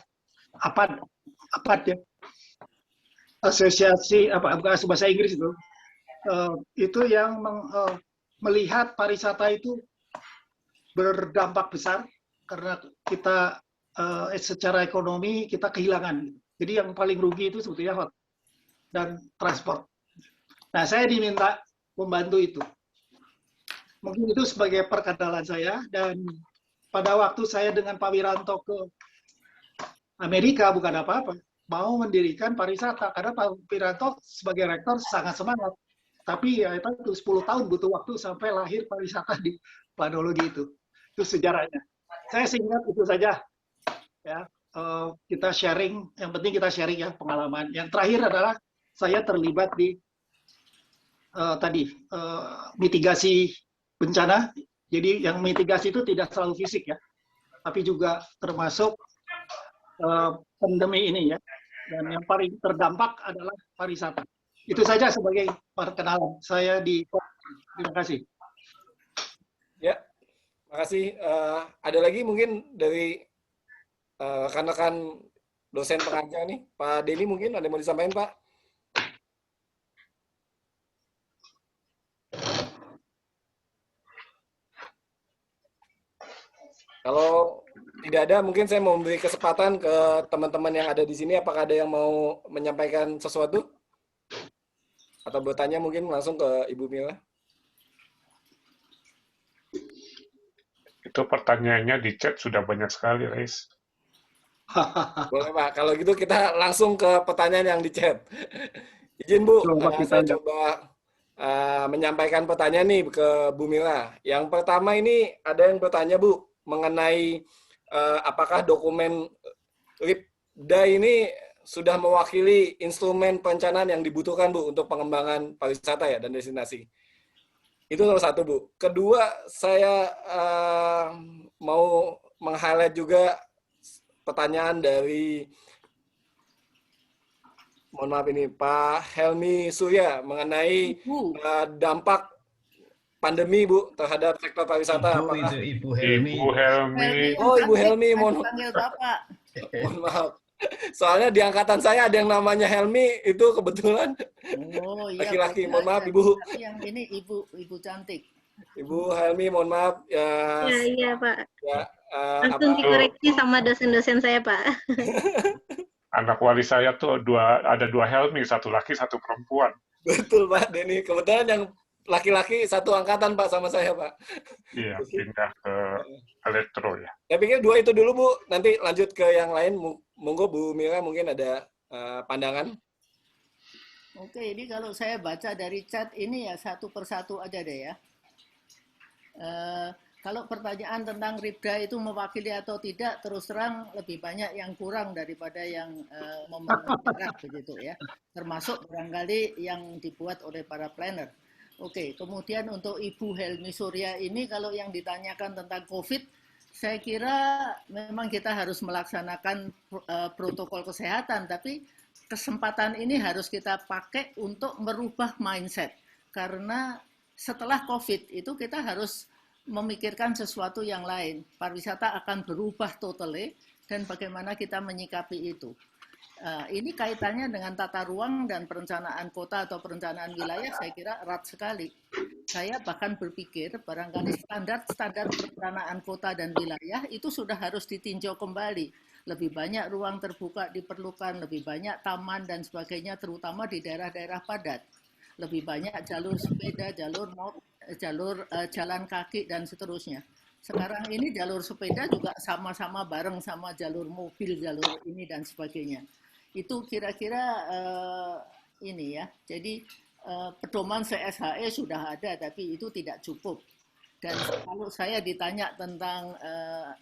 APAD ya, asosiasi apa bukan bahasa Inggris itu yang melihat pariwisata itu berdampak besar karena kita secara ekonomi kita kehilangan. Jadi yang paling rugi itu sebetulnya hotel dan transport. Nah, saya diminta membantu itu. Mungkin itu sebagai perkenalan saya, dan pada waktu saya dengan Pak Wiranto ke Amerika bukan apa-apa, mau mendirikan pariwisata, karena Pak Wiranto sebagai rektor sangat semangat. Tapi ya itu 10 tahun butuh waktu sampai lahir pariwisata di planologi itu. Itu sejarahnya. Saya singkat itu saja. Ya, kita sharing, yang penting kita sharing ya pengalaman. Yang terakhir adalah saya terlibat di mitigasi bencana. Jadi yang mitigasi itu tidak selalu fisik ya, tapi juga termasuk pandemi ini ya. Dan yang paling terdampak adalah pariwisata. Itu saja sebagai perkenalan saya di. Terima kasih. Ya, makasih. Ada lagi mungkin dari rekan-rekan dosen pengajar nih, Pak Denny mungkin ada yang mau disampaikan, Pak? Kalau tidak ada, mungkin saya mau memberi kesempatan ke teman-teman yang ada di sini. Apakah ada yang mau menyampaikan sesuatu? Atau bertanya mungkin langsung ke Ibu Mila? Itu pertanyaannya di chat sudah banyak sekali, Reis. Boleh, Pak. Kalau gitu kita langsung ke pertanyaan yang di chat. Izin, Bu. Saya coba menyampaikan pertanyaan nih ke Bu Mila. Yang pertama ini ada yang bertanya, Bu, mengenai apakah dokumen LIPDA ini sudah mewakili instrumen perencanaan yang dibutuhkan Bu untuk pengembangan pariwisata ya dan destinasi. Itu nomor satu Bu. Kedua, saya mau meng-highlight juga pertanyaan dari, mohon maaf ini, Pak Helmi Surya mengenai dampak pandemi Bu terhadap sektor pariwisata. Ibu Helmi. Ibu Helmi. Oh, Ibu Helmi, mohon panggil Bapak. maaf. Soalnya di angkatan saya ada yang namanya Helmi, itu kebetulan Oh iya. laki-laki. benar. Mohon maaf Ibu. Tapi yang ini ibu cantik. Ibu Helmi, mohon maaf ya. Iya Pak. Ya, Langsung dikoreksi sama dosen-dosen saya Pak. Anak wali saya tuh ada dua Helmi, satu laki, satu perempuan. Betul Pak Denny. Kebetulan yang laki-laki satu angkatan Pak sama saya Pak. Iya, pindah ke elektro ya. Saya pikir dua itu dulu Bu. Nanti lanjut ke yang lain. Monggo Bu Mira mungkin ada pandangan. Oke, ini kalau saya baca dari chat ini ya satu persatu aja deh ya. Kalau pertanyaan tentang Ripda itu mewakili atau tidak, terus terang lebih banyak yang kurang daripada yang memenuhi syarat begitu ya. Termasuk barangkali yang dibuat oleh para planner. Oke, kemudian untuk Ibu Helmi Surya ini kalau yang ditanyakan tentang COVID, saya kira memang kita harus melaksanakan protokol kesehatan, tapi kesempatan ini harus kita pakai untuk merubah mindset. Karena setelah COVID itu kita harus memikirkan sesuatu yang lain. Pariwisata akan berubah totally dan bagaimana kita menyikapi itu. Ini kaitannya dengan tata ruang dan perencanaan kota atau perencanaan wilayah saya kira erat sekali. Saya bahkan berpikir barangkali standar perencanaan kota dan wilayah itu sudah harus ditinjau kembali. Lebih banyak ruang terbuka diperlukan, lebih banyak taman dan sebagainya terutama di daerah-daerah padat. Lebih banyak jalur sepeda, jalur jalan kaki dan seterusnya. Sekarang ini jalur sepeda juga sama-sama bareng sama jalur mobil, jalur ini dan sebagainya. Itu kira-kira ini ya. Jadi pedoman CSHE sudah ada, tapi itu tidak cukup. Dan kalau saya ditanya tentang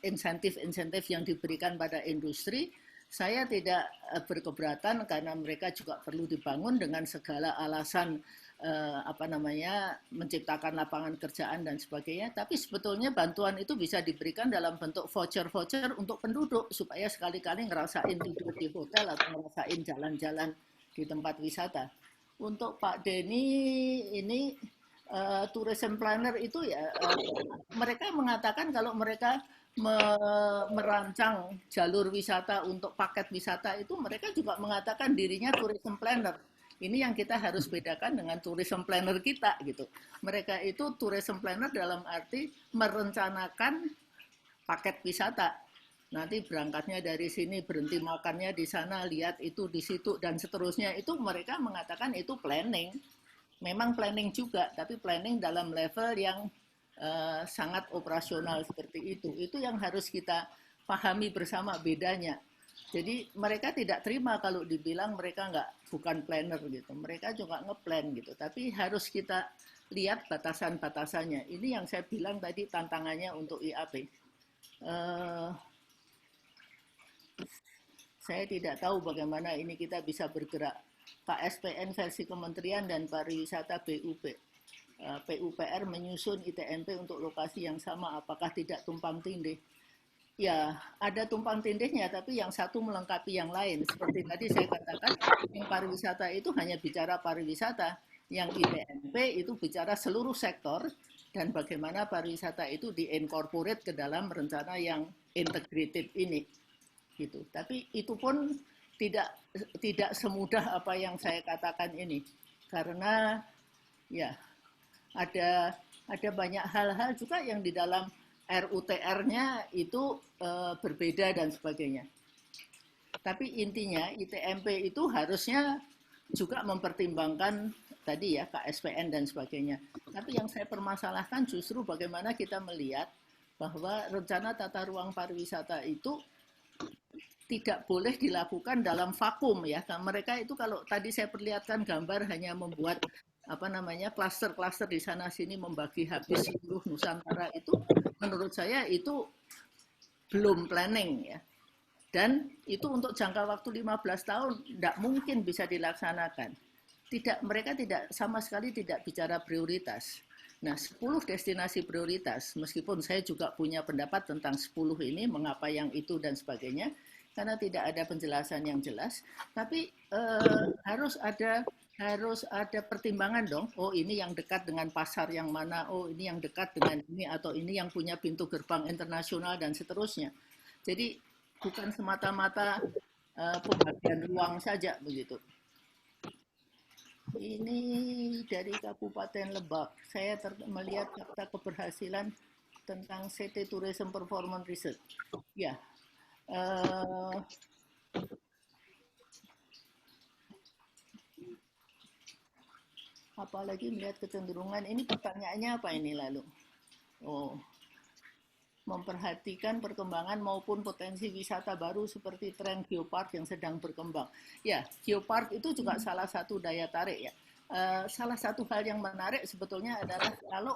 insentif-insentif yang diberikan pada industri, saya tidak berkeberatan karena mereka juga perlu dibangun dengan segala alasan menciptakan lapangan kerjaan dan sebagainya. Tapi sebetulnya bantuan itu bisa diberikan dalam bentuk voucher-voucher untuk penduduk supaya sekali-kali ngerasain tidur di hotel atau ngerasain jalan-jalan di tempat wisata. Untuk Pak Denny ini tourism planner itu ya mereka mengatakan kalau mereka merancang jalur wisata untuk paket wisata itu mereka juga mengatakan dirinya tourism planner. Ini yang kita harus bedakan dengan tourism planner kita gitu. Mereka itu tourism planner dalam arti merencanakan paket wisata. Nanti berangkatnya dari sini, berhenti makannya di sana, lihat itu di situ dan seterusnya. Itu mereka mengatakan itu planning. Memang planning juga, tapi planning dalam level yang sangat operasional seperti itu. Itu yang harus kita pahami bersama bedanya. Jadi mereka tidak terima kalau dibilang mereka bukan planner gitu. Mereka juga ngeplan gitu. Tapi harus kita lihat batasan-batasannya. Ini yang saya bilang tadi tantangannya untuk IAP. Saya tidak tahu bagaimana ini kita bisa bergerak. KSPN versi Kementerian dan Pariwisata PUPR menyusun ITMP untuk lokasi yang sama. Apakah tidak tumpang tindih? Ya, ada tumpang tindihnya, tapi yang satu melengkapi yang lain. Seperti tadi saya katakan, yang pariwisata itu hanya bicara pariwisata. Yang ITMP itu bicara seluruh sektor, dan bagaimana pariwisata itu di-incorporate ke dalam rencana yang integrated ini. Gitu. Tapi itu pun tidak semudah apa yang saya katakan ini. Karena ya ada banyak hal-hal juga yang di dalam RUTR-nya itu berbeda dan sebagainya. Tapi intinya ITMP itu harusnya juga mempertimbangkan tadi ya KSPN dan sebagainya. Tapi yang saya permasalahkan justru bagaimana kita melihat bahwa rencana tata ruang pariwisata itu tidak boleh dilakukan dalam vakum ya. Mereka itu kalau tadi saya perlihatkan gambar hanya membuat klaster-klaster di sana sini membagi habis seluruh Nusantara itu menurut saya itu belum planning ya. Dan itu untuk jangka waktu 15 tahun tidak mungkin bisa dilaksanakan. Mereka tidak sama sekali tidak bicara prioritas. Nah, 10 destinasi prioritas, meskipun saya juga punya pendapat tentang 10 ini, mengapa yang itu dan sebagainya, karena tidak ada penjelasan yang jelas, tapi harus ada pertimbangan dong. Oh, ini yang dekat dengan pasar yang mana, oh ini yang dekat dengan ini, atau ini yang punya pintu gerbang internasional dan seterusnya. Jadi bukan semata-mata pembagian ruang saja begitu. Ini dari Kabupaten Lebak. Saya melihat fakta keberhasilan tentang CT Tourism Performance Research. Ya, apalagi melihat kecenderungan. Ini pertanyaannya apa ini lalu? Oh, memperhatikan perkembangan maupun potensi wisata baru seperti tren geopark yang sedang berkembang. Ya, geopark itu juga salah satu daya tarik ya. Salah satu hal yang menarik sebetulnya adalah kalau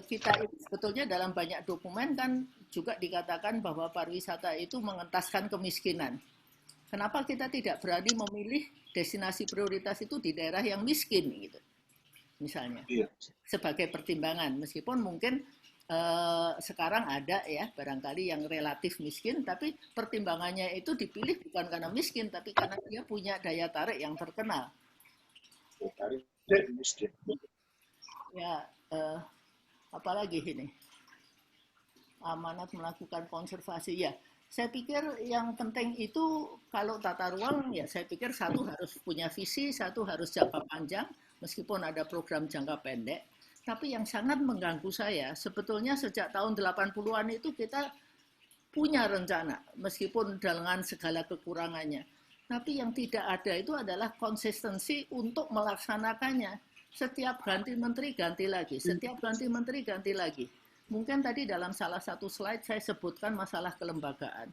kita itu sebetulnya dalam banyak dokumen kan juga dikatakan bahwa pariwisata itu mengentaskan kemiskinan. Kenapa kita tidak berani memilih destinasi prioritas itu di daerah yang miskin gitu, misalnya, sebagai pertimbangan, meskipun mungkin sekarang ada ya barangkali yang relatif miskin, tapi pertimbangannya itu dipilih bukan karena miskin, tapi karena dia punya daya tarik yang terkenal. Ya, apalagi ini amanat melakukan konservasi ya. Saya pikir yang penting itu kalau tata ruang ya saya pikir satu harus punya visi, satu harus jangka panjang meskipun ada program jangka pendek. Tapi yang sangat mengganggu saya, sebetulnya sejak tahun 80-an itu kita punya rencana, meskipun dengan segala kekurangannya. Tapi yang tidak ada itu adalah konsistensi untuk melaksanakannya. Setiap ganti menteri, ganti lagi. Setiap ganti menteri, ganti lagi. Mungkin tadi dalam salah satu slide saya sebutkan masalah kelembagaan.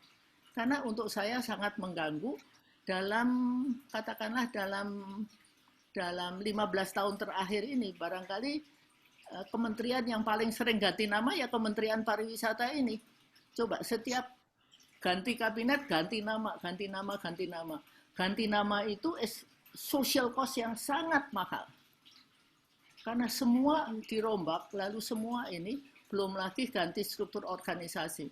Karena untuk saya sangat mengganggu dalam, katakanlah dalam 15 tahun terakhir ini, barangkali kementerian yang paling sering ganti nama ya Kementerian Pariwisata ini. Coba setiap ganti kabinet, ganti nama, ganti nama, ganti nama. Ganti nama itu social cost yang sangat mahal. Karena semua dirombak, lalu semua ini belum lagi ganti struktur organisasi.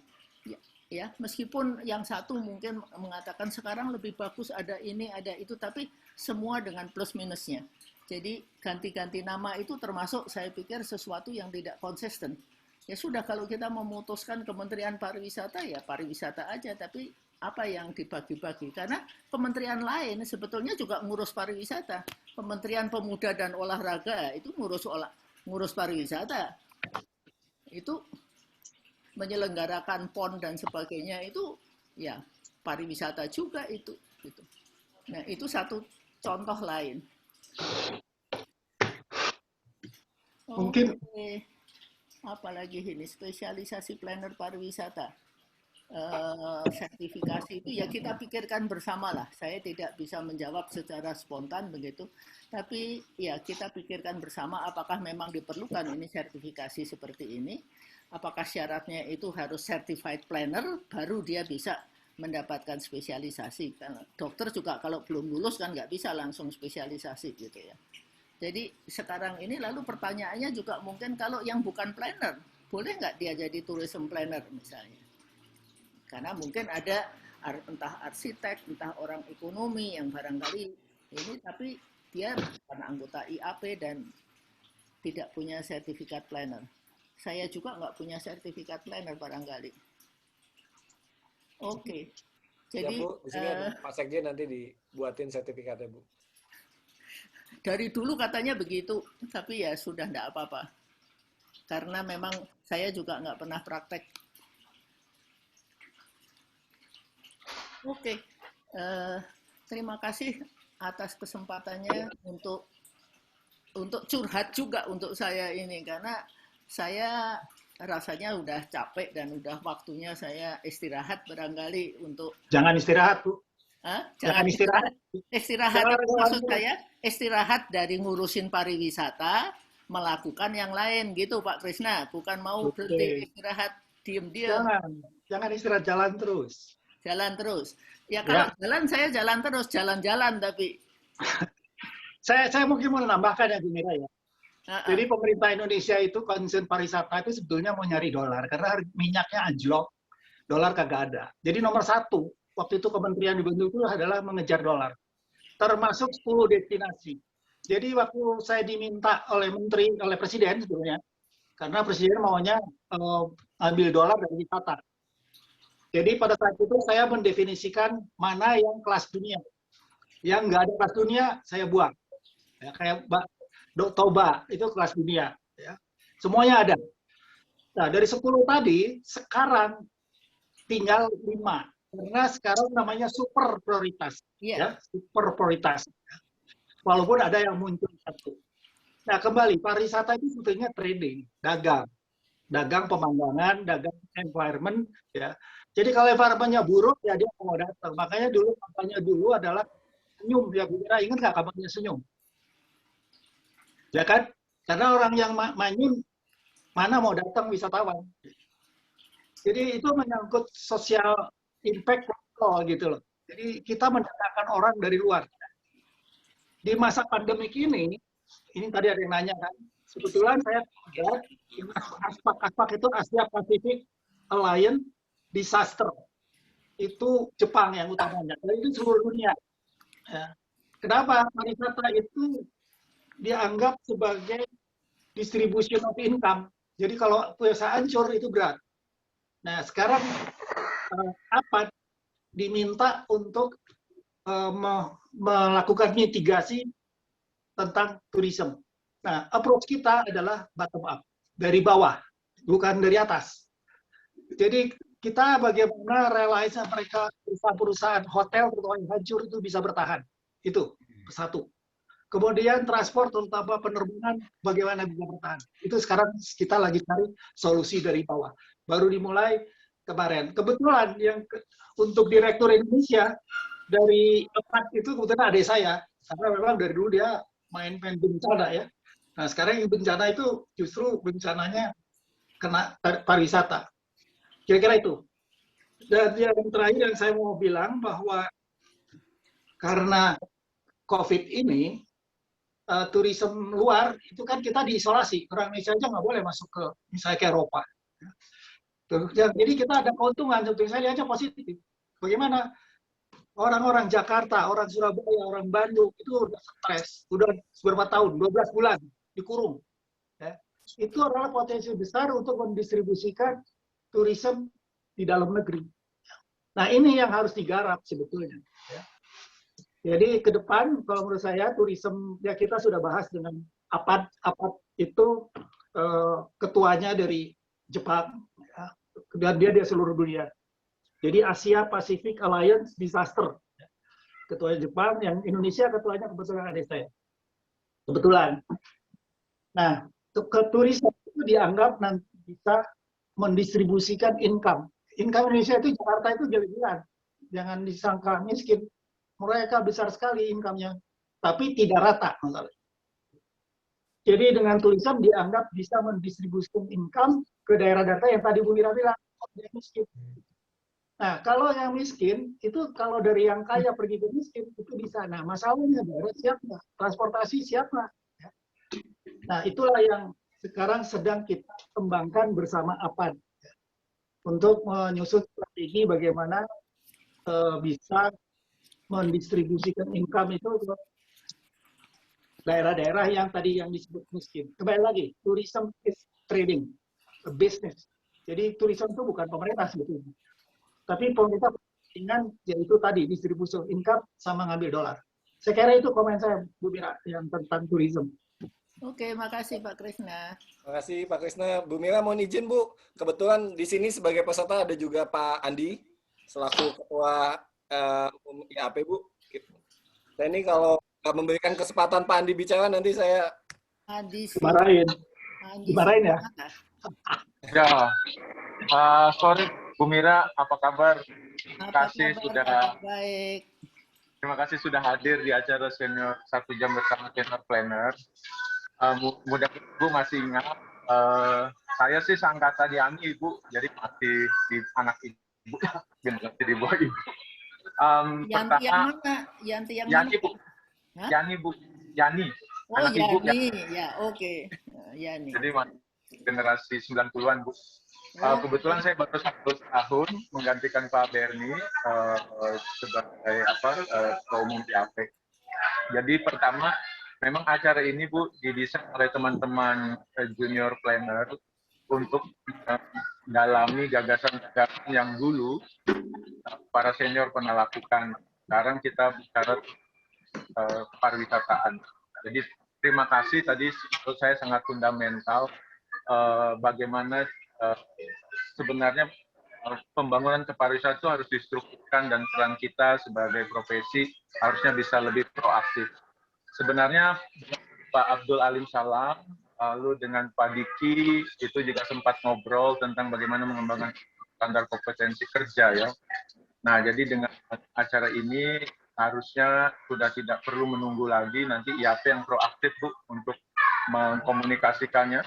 Ya, meskipun yang satu mungkin mengatakan sekarang lebih bagus ada ini, ada itu, tapi semua dengan plus minusnya. Jadi ganti-ganti nama itu termasuk saya pikir sesuatu yang tidak konsisten. Ya sudah kalau kita memutuskan Kementerian Pariwisata ya pariwisata aja, tapi apa yang dibagi-bagi? Karena kementerian lain sebetulnya juga ngurus pariwisata. Kementerian Pemuda dan Olahraga itu ngurus pariwisata. Itu menyelenggarakan PON dan sebagainya itu ya pariwisata juga itu gitu. Nah, itu satu contoh lain. Mungkin apalagi ini spesialisasi planner pariwisata, sertifikasi itu ya kita pikirkan bersama lah. Saya tidak bisa menjawab secara spontan begitu, tapi ya kita pikirkan bersama apakah memang diperlukan ini sertifikasi seperti ini. Apakah syaratnya itu harus certified planner baru dia bisa mendapatkan spesialisasi. Karena dokter juga kalau belum lulus kan nggak bisa langsung spesialisasi gitu ya. Jadi sekarang ini lalu pertanyaannya juga mungkin kalau yang bukan planner, boleh nggak dia jadi tourism planner misalnya? Karena mungkin ada entah arsitek, entah orang ekonomi yang barangkali ini, tapi dia bukan anggota IAP dan tidak punya sertifikat planner. Saya juga nggak punya sertifikat planner barangkali. Oke, jadi ya, Bu, di sini ada Pak Sekjen nanti dibuatin sertifikatnya, Bu. Dari dulu katanya begitu, tapi ya sudah enggak apa-apa. Karena memang saya juga nggak pernah praktek. Oke, terima kasih atas kesempatannya untuk curhat juga untuk saya ini, karena saya rasanya udah capek dan udah waktunya saya istirahat barangkali untuk... Jangan istirahat, Bu. Jangan istirahat. Istirahat maksud saya istirahat dari ngurusin pariwisata, melakukan yang lain gitu Pak Krisna, bukan mau berhenti istirahat diem-diem. Jangan istirahat, jalan terus. Jalan terus. Ya kalau jalan saya jalan terus, jalan-jalan tapi. Saya mungkin mau menambahkan ya Bu Mira ya. Jadi pemerintah Indonesia itu concern pariwisata itu sebetulnya mau nyari dolar karena minyaknya anjlok, dolar kagak ada. Jadi nomor satu waktu itu kementerian dibentuk itu adalah mengejar dolar, termasuk 10 destinasi. Jadi waktu saya diminta oleh menteri, oleh presiden sebetulnya, karena presiden maunya ambil dolar dari wisata. Jadi pada saat itu saya mendefinisikan mana yang kelas dunia, yang nggak ada kelas dunia saya buang. Ya, kayak Toba itu kelas dunia, ya. Semuanya ada. Nah, dari 10 tadi, sekarang tinggal 5. Karena sekarang namanya super prioritas. Ya, super prioritas. Walaupun ada yang muncul satu. Nah, kembali, pariwisata itu sebetulnya trading, dagang. Dagang pemandangan, dagang environment. Ya. Jadi kalau environment-nya buruk, ya dia mau datang. Makanya dulu kampanye dulu adalah senyum. Ya, Bu Mira, ingat nggak kampanye senyum? Ya kan? Karena orang yang manyun, mana mau datang wisatawan. Jadi itu menyangkut sosial impact lokal gitu loh. Jadi kita mendatangkan orang dari luar. Di masa pandemik ini tadi ada yang nanya kan, kebetulan saya lihat ASPAC itu Asia Pacific Alliance Disaster. Itu Jepang yang utamanya. Dan itu seluruh dunia. Ya. Kenapa? Pariwisata itu dianggap sebagai distribution of income. Jadi kalau perusahaan hancur itu berat. Nah sekarang apa diminta untuk melakukan mitigasi tentang tourism. Nah approach kita adalah bottom up, dari bawah, bukan dari atas. Jadi kita bagaimana realize mereka perusahaan hotel terutama yang hancur itu bisa bertahan. Itu satu. Kemudian transport, terutama penerbangan, bagaimana bisa bertahan. Itu sekarang kita lagi cari solusi dari bawah. Baru dimulai kemarin. Kebetulan yang untuk Direktur Indonesia, dari tempat itu kebetulan adik saya. Karena memang dari dulu dia main bencana ya. Nah sekarang yang bencana itu justru bencananya kena pariwisata. Kira-kira itu. Dan yang terakhir yang saya mau bilang bahwa karena COVID ini, turisme luar itu kan kita diisolasi, orang Indonesia aja nggak boleh masuk ke misalnya ke Eropa. Jadi kita ada keuntungan, sebetulnya saya lihatnya positif. Bagaimana orang-orang Jakarta, orang Surabaya, orang Bandung itu udah stres, udah beberapa tahun, 12 bulan dikurung. Ya. Itu adalah potensi besar untuk mendistribusikan turisme di dalam negeri. Nah ini yang harus digarap sebetulnya. Ya. Jadi ke depan kalau menurut saya tourism ya kita sudah bahas dengan APAD itu ketuanya dari Jepang ya, dan dia seluruh dunia. Jadi Asia Pacific Alliance Disaster. Ketuanya Jepang, yang Indonesia ketuanya kebetulan adik saya. Kebetulan. Nah, ke tourism itu dianggap nanti bisa mendistribusikan income. Income Indonesia itu Jakarta itu gila-gilaan. Jangan disangka miskin. Mereka besar sekali income-nya, tapi tidak rata masalah. Jadi dengan tulisan dianggap bisa mendistribusikan income ke daerah-daerah yang tadi Bu Mira bilang, yang miskin. Nah, kalau yang miskin, itu kalau dari yang kaya pergi ke miskin, itu bisa. Nah, masalahnya daerah siap nggak? Transportasi siap nggak? Nah, itulah yang sekarang sedang kita kembangkan bersama APAD. Untuk menyusun strategi bagaimana bisa mendistribusikan income itu ke daerah-daerah yang tadi yang disebut miskin. Kembali lagi, tourism is trading, a business. Jadi tourism itu bukan pemerintah sebetulnya. Tapi pemerintah kepentingan yaitu tadi distribusi income sama ngambil dolar. Saya kira itu komen saya, Bu Mira, yang tentang tourism. Oke, makasih Pak Krisna. Makasih Pak Krisna. Bu Mira mohon izin Bu, kebetulan di sini sebagai peserta ada juga Pak Andi selaku ketua IAP Bu. Saya ini kalau memberikan kesempatan Pak Andi bicara nanti saya dimarahin. Dimarahin ya? Ya, sorry Bu Mira, apa kabar? Terima kasih sudah hadir di acara senior 1 jam bersama senior planner. Mudah-mudahan Ibu masih ingat, saya sih seangkatan di Ami Ibu, jadi masih di anak Ibu, generasi di bawah Ibu. Yanti yang Pertama, mana? Yanti yang Yani mana? Bu, Hah? Yani Bu, Yani, Oh, anak ibu ya. Yani. Ya, oke. Yani. Jadi generasi 90-an Bu. Oh, Kebetulan saya baru 1 tahun menggantikan Pak Berni sebagai ketua umum IAP. Jadi pertama, memang acara ini Bu didesain oleh teman-teman junior planner untuk mendalami gagasan-gagasan yang dulu para senior pernah lakukan. Sekarang kita bicara pariwisataan. Jadi terima kasih tadi menurut saya sangat fundamental bagaimana sebenarnya pembangunan kepariwisataan itu harus distrukturkan dan peran kita sebagai profesi harusnya bisa lebih proaktif. Sebenarnya Pak Abdul Alim Salam lalu dengan Pak Diki itu juga sempat ngobrol tentang bagaimana mengembangkan standar kompetensi kerja ya. Nah, jadi dengan acara ini harusnya sudah tidak perlu menunggu lagi nanti IAP yang proaktif Bu untuk mengkomunikasikannya.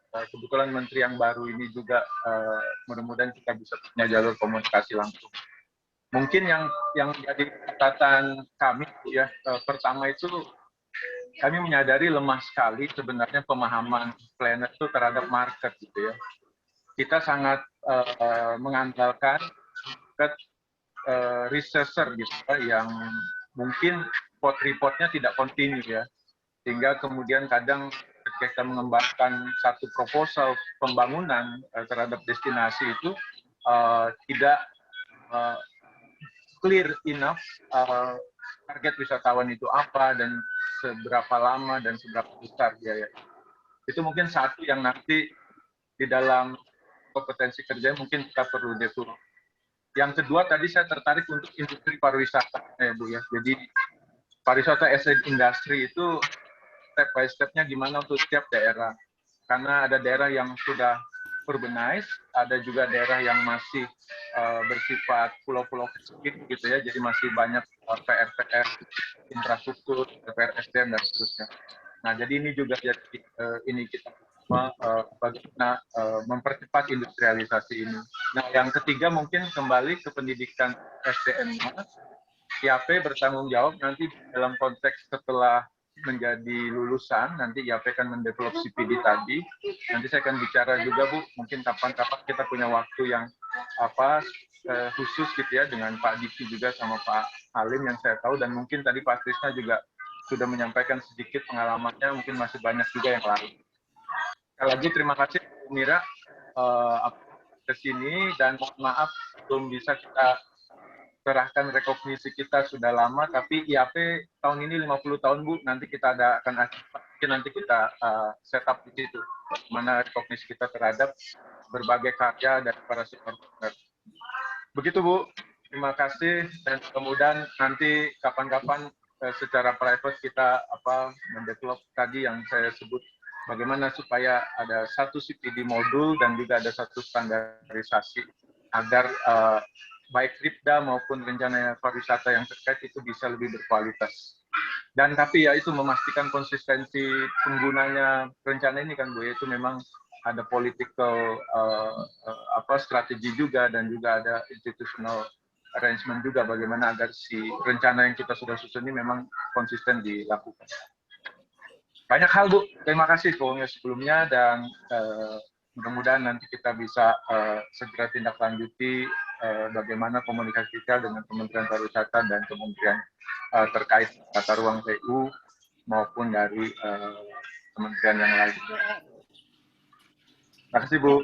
Kebetulan menteri yang baru ini juga mudah-mudahan kita bisa punya jalur komunikasi langsung. Mungkin yang jadi catatan kami ya pertama itu kami menyadari lemah sekali sebenarnya pemahaman planner itu terhadap market gitu ya. Kita sangat mengandalkan researcher gitu yang mungkin reportnya tidak kontinu ya, sehingga kemudian kadang ketika kita mengembangkan satu proposal pembangunan terhadap destinasi itu tidak clear enough target wisatawan itu apa dan seberapa lama dan seberapa besar biaya. Itu mungkin satu yang nanti di dalam kompetensi kerja mungkin kita perlu develop. Yang kedua tadi saya tertarik untuk industri pariwisata ya Bu ya. Jadi pariwisata as an industry itu step by step-nya gimana untuk setiap daerah. Karena ada daerah yang sudah urbanized, ada juga daerah yang masih bersifat pulau-pulau kecil gitu ya. Jadi masih banyak PR-PR infrastruktur, PR SDM dan seterusnya. Nah, jadi ini juga jadi ini kita bagaimana mempercepat industrialisasi ini. Nah, yang ketiga mungkin kembali ke pendidikan SDM-nya. IAP bertanggung jawab nanti dalam konteks setelah menjadi lulusan, nanti IAP akan mendevelop CPD tadi. Nanti saya akan bicara juga Bu, mungkin kapan-kapan kita punya waktu yang khusus gitu ya dengan Pak Diki juga sama Pak Halim yang saya tahu, dan mungkin tadi Pak Krisna juga sudah menyampaikan sedikit pengalamannya, mungkin masih banyak juga yang lain. Sekali lagi terima kasih Bu Mira ke sini, dan mohon maaf belum bisa kita serahkan rekognisi kita sudah lama, tapi IAP tahun ini 50 tahun Bu, nanti kita akan nanti kita set up di situ, mana rekognisi kita terhadap berbagai karya dari para senior partner. Begitu Bu, terima kasih, dan kemudian nanti kapan-kapan secara private kita mendevelop tadi yang saya sebut, bagaimana supaya ada satu CPD modul dan juga ada satu standarisasi agar baik Ripda maupun rencana pariwisata yang terkait itu bisa lebih berkualitas. Dan tapi ya itu memastikan konsistensi penggunanya rencana ini kan Bu, itu memang ada political strategi juga, dan juga ada institutional arrangement juga bagaimana agar si rencana yang kita sudah susun ini memang konsisten dilakukan. Banyak hal Bu, terima kasih sebelumnya, dan mudah-mudahan nanti kita bisa segera tindak lanjuti bagaimana komunikasi kita dengan Kementerian Pariwisata dan Kementerian terkait tata ruang TU maupun dari kementerian yang lain. Terima kasih Bu.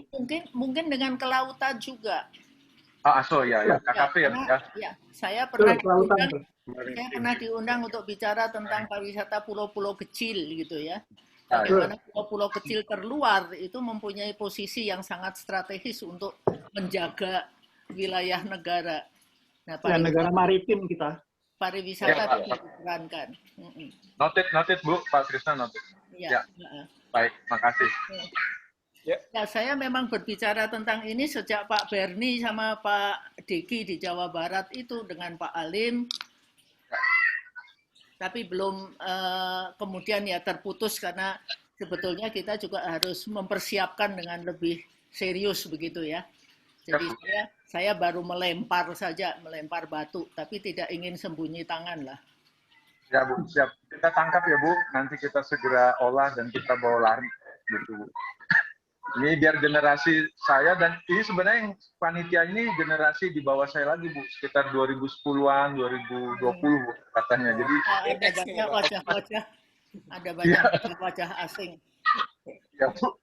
Mungkin dengan kelautan juga. ASO ya, KKP ya. Ya, saya pernah diundang untuk bicara tentang pariwisata pulau-pulau kecil gitu ya. Bagaimana pulau-pulau kecil terluar itu mempunyai posisi yang sangat strategis untuk menjaga wilayah negara. Nah, negara maritim kita. Pariwisata bisa diperankan. Noted Bu, Pak Krisna noted. Ya. Baik, makasih. Ya, saya memang berbicara tentang ini sejak Pak Berni sama Pak Diki di Jawa Barat itu dengan Pak Alim, tapi belum kemudian ya terputus karena sebetulnya kita juga harus mempersiapkan dengan lebih serius begitu ya. Jadi saya Saya baru melempar saja, melempar batu, tapi tidak ingin sembunyi tangan lah. Ya Bu, siap. Kita tangkap ya Bu, nanti kita segera olah dan kita bawa lari gitu Bu. Ini biar generasi saya, dan ini sebenarnya yang panitia ini generasi di bawah saya lagi Bu, sekitar 2010-an, 2020 Bu, katanya. Jadi Ada banyak wajah-wajah, ada banyak wajah asing. ya Bu.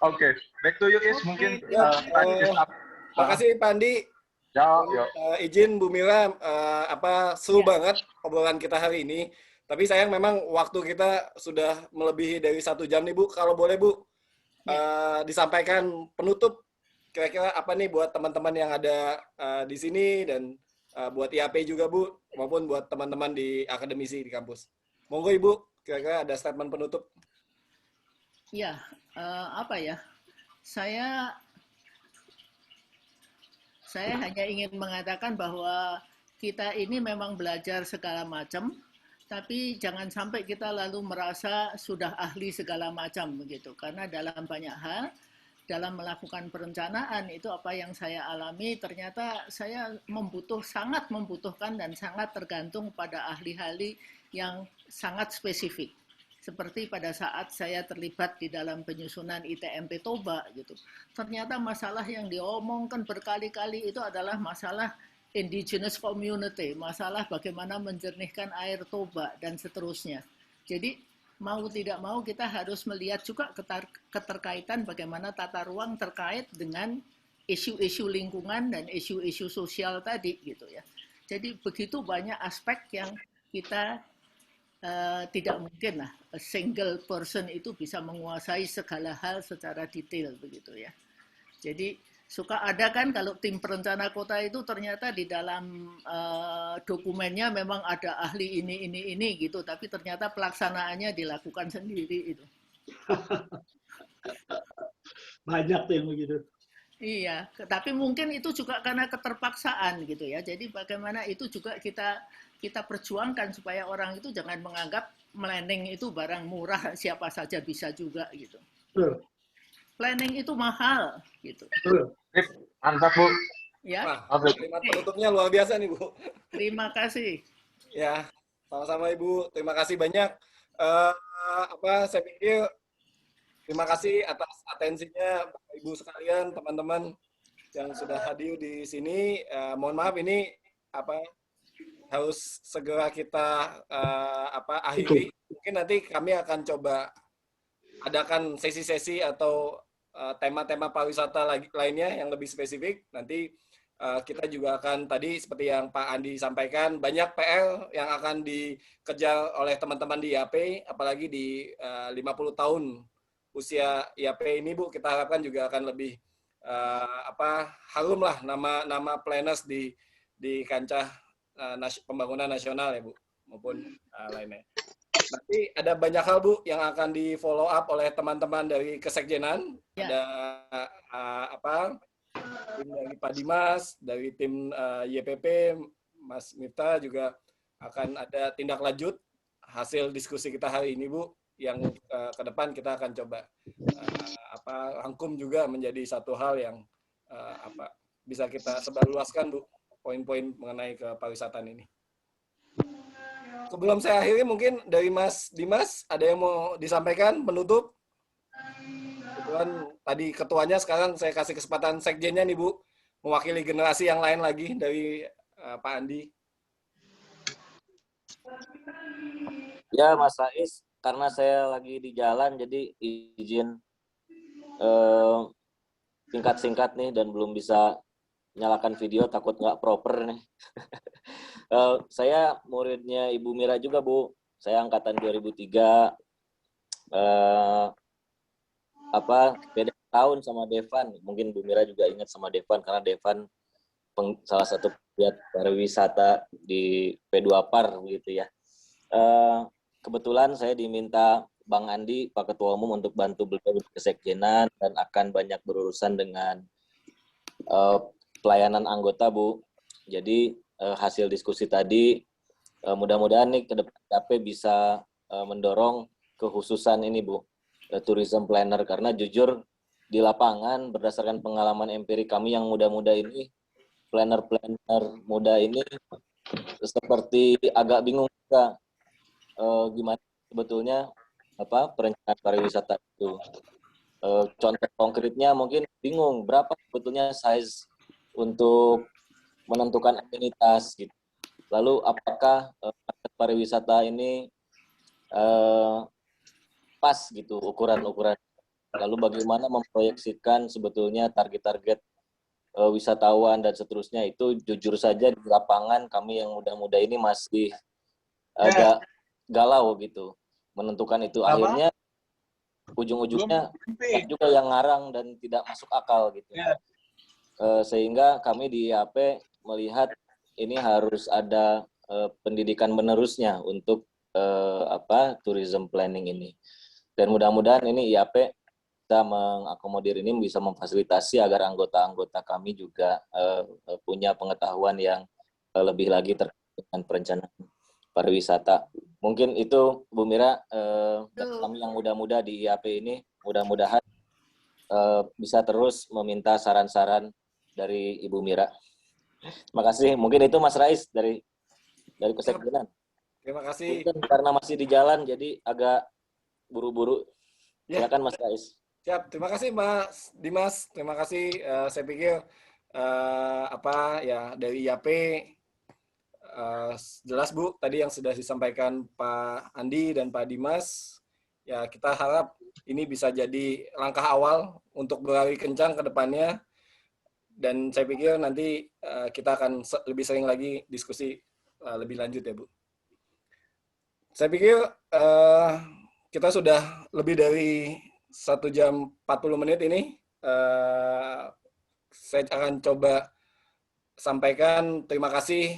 Oke, back to you Is, mungkin Makasih Pak Andi. Ya, ya. Izin Bu Mira, seru banget obrolan kita hari ini. Tapi sayang memang waktu kita sudah melebihi dari 1 jam nih Bu. Kalau boleh Bu, disampaikan penutup kira-kira apa nih buat teman-teman yang ada di sini dan buat IAP juga Bu, maupun buat teman-teman di akademisi di kampus. Monggo Ibu, kira-kira ada statement penutup. Ya, apa ya? Saya hanya ingin mengatakan bahwa kita ini memang belajar segala macam, tapi jangan sampai kita lalu merasa sudah ahli segala macam begitu. Karena dalam banyak hal, dalam melakukan perencanaan itu apa yang saya alami, ternyata saya sangat membutuhkan dan sangat tergantung pada ahli-ahli yang sangat spesifik. Seperti pada saat saya terlibat di dalam penyusunan ITMP Toba gitu. Ternyata masalah yang diomongkan berkali-kali itu adalah masalah indigenous community, masalah bagaimana menjernihkan air Toba dan seterusnya. Jadi mau tidak mau kita harus melihat juga keterkaitan bagaimana tata ruang terkait dengan isu-isu lingkungan dan isu-isu sosial tadi gitu ya. Jadi begitu banyak aspek yang kita tidak mungkin lah a single person itu bisa menguasai segala hal secara detail begitu ya. Jadi suka ada kan kalau tim perencana kota itu ternyata di dalam dokumennya memang ada ahli ini gitu, tapi ternyata pelaksanaannya dilakukan sendiri itu. Banyak tuh yang begitu. Iya, tapi mungkin itu juga karena keterpaksaan gitu ya. Jadi bagaimana itu juga kita perjuangkan supaya orang itu jangan menganggap planning itu barang murah, siapa saja bisa juga gitu. Planning itu mahal gitu. Mantap Bu. Ya. Wah, kalimat penutupnya luar biasa nih Bu. Terima kasih. Ya, sama-sama Ibu. Terima kasih banyak. Saya pikir terima kasih atas atensinya Bapak Ibu sekalian, teman-teman yang sudah hadir di sini. Mohon maaf ini harus segera kita akhiri. Mungkin nanti kami akan coba adakan sesi-sesi atau tema-tema pariwisata lainnya yang lebih spesifik. Nanti kita juga akan tadi seperti yang Pak Andi sampaikan, banyak PR yang akan dikejar oleh teman-teman di IAP, apalagi di 50 tahun usia IAP ini Bu, kita harapkan juga akan lebih harum lah nama planners di kancah pembangunan nasional ya Bu, maupun lainnya. Nanti ada banyak hal Bu yang akan di follow up oleh teman-teman dari Kesekjenan. Ya. Ada tim dari Pak Dimas, dari tim YPP, Mas Miftah juga akan ada tindak lanjut hasil diskusi kita hari ini Bu, yang ke depan kita akan coba rangkum juga menjadi satu hal yang bisa kita sebarluaskan Bu, poin-poin mengenai kepariwisataan ini. Sebelum saya akhiri, mungkin dari Mas Dimas, ada yang mau disampaikan penutup? Kebetulan tadi ketuanya, sekarang saya kasih kesempatan sekjennya nih Bu, mewakili generasi yang lain lagi dari Pak Andi. Ya Mas Rais, karena saya lagi di jalan, jadi izin singkat-singkat nih dan belum bisa nyalakan video, takut nggak proper nih. Saya muridnya Ibu Mira juga Bu, saya angkatan 2003, beda tahun sama Devan. Mungkin Bu Mira juga ingat sama Devan karena Devan salah satu pegiat pariwisata di P2Par gitu ya. Kebetulan saya diminta Bang Andi, Pak Ketua Umum, untuk bantu beliau di Kesekjenan dan akan banyak berurusan dengan pelayanan anggota Bu. Jadi hasil diskusi tadi mudah-mudahan nih ke depan KP bisa mendorong kekhususan ini Bu, tourism planner, karena jujur di lapangan berdasarkan pengalaman empirik kami yang muda-muda ini planner-planner muda ini seperti agak bingung juga gimana sebetulnya perencanaan pariwisata itu. Contoh konkretnya mungkin bingung berapa sebetulnya size untuk menentukan amenitas gitu. Lalu apakah pariwisata ini pas gitu ukuran-ukuran. Lalu bagaimana memproyeksikan sebetulnya target-target wisatawan dan seterusnya itu jujur saja di lapangan kami yang muda-muda ini masih agak galau gitu menentukan itu. Akhirnya ujung-ujungnya juga yang ngarang dan tidak masuk akal gitu. Sehingga kami di IAP melihat ini harus ada pendidikan menerusnya untuk tourism planning ini. Dan mudah-mudahan ini IAP bisa mengakomodir ini, bisa memfasilitasi agar anggota-anggota kami juga punya pengetahuan yang lebih lagi terkait dengan perencanaan pariwisata. Mungkin itu Bu Mira, kami yang muda-muda di IAP ini mudah-mudahan bisa terus meminta saran-saran dari Ibu Mira. Terima kasih. Mungkin itu Mas Rais dari Kesekjenan. Terima kasih. Mungkin karena masih di jalan jadi agak buru-buru. Silakan Mas Rais. Siap, terima kasih Mas Dimas. Terima kasih. Saya pikir dari IAP jelas Bu tadi yang sudah disampaikan Pak Andi dan Pak Dimas. Ya kita harap ini bisa jadi langkah awal untuk berlari kencang ke depannya. Dan saya pikir nanti kita akan lebih sering lagi diskusi lebih lanjut ya Bu. Saya pikir kita sudah lebih dari 1 jam 40 menit ini. Saya akan coba sampaikan terima kasih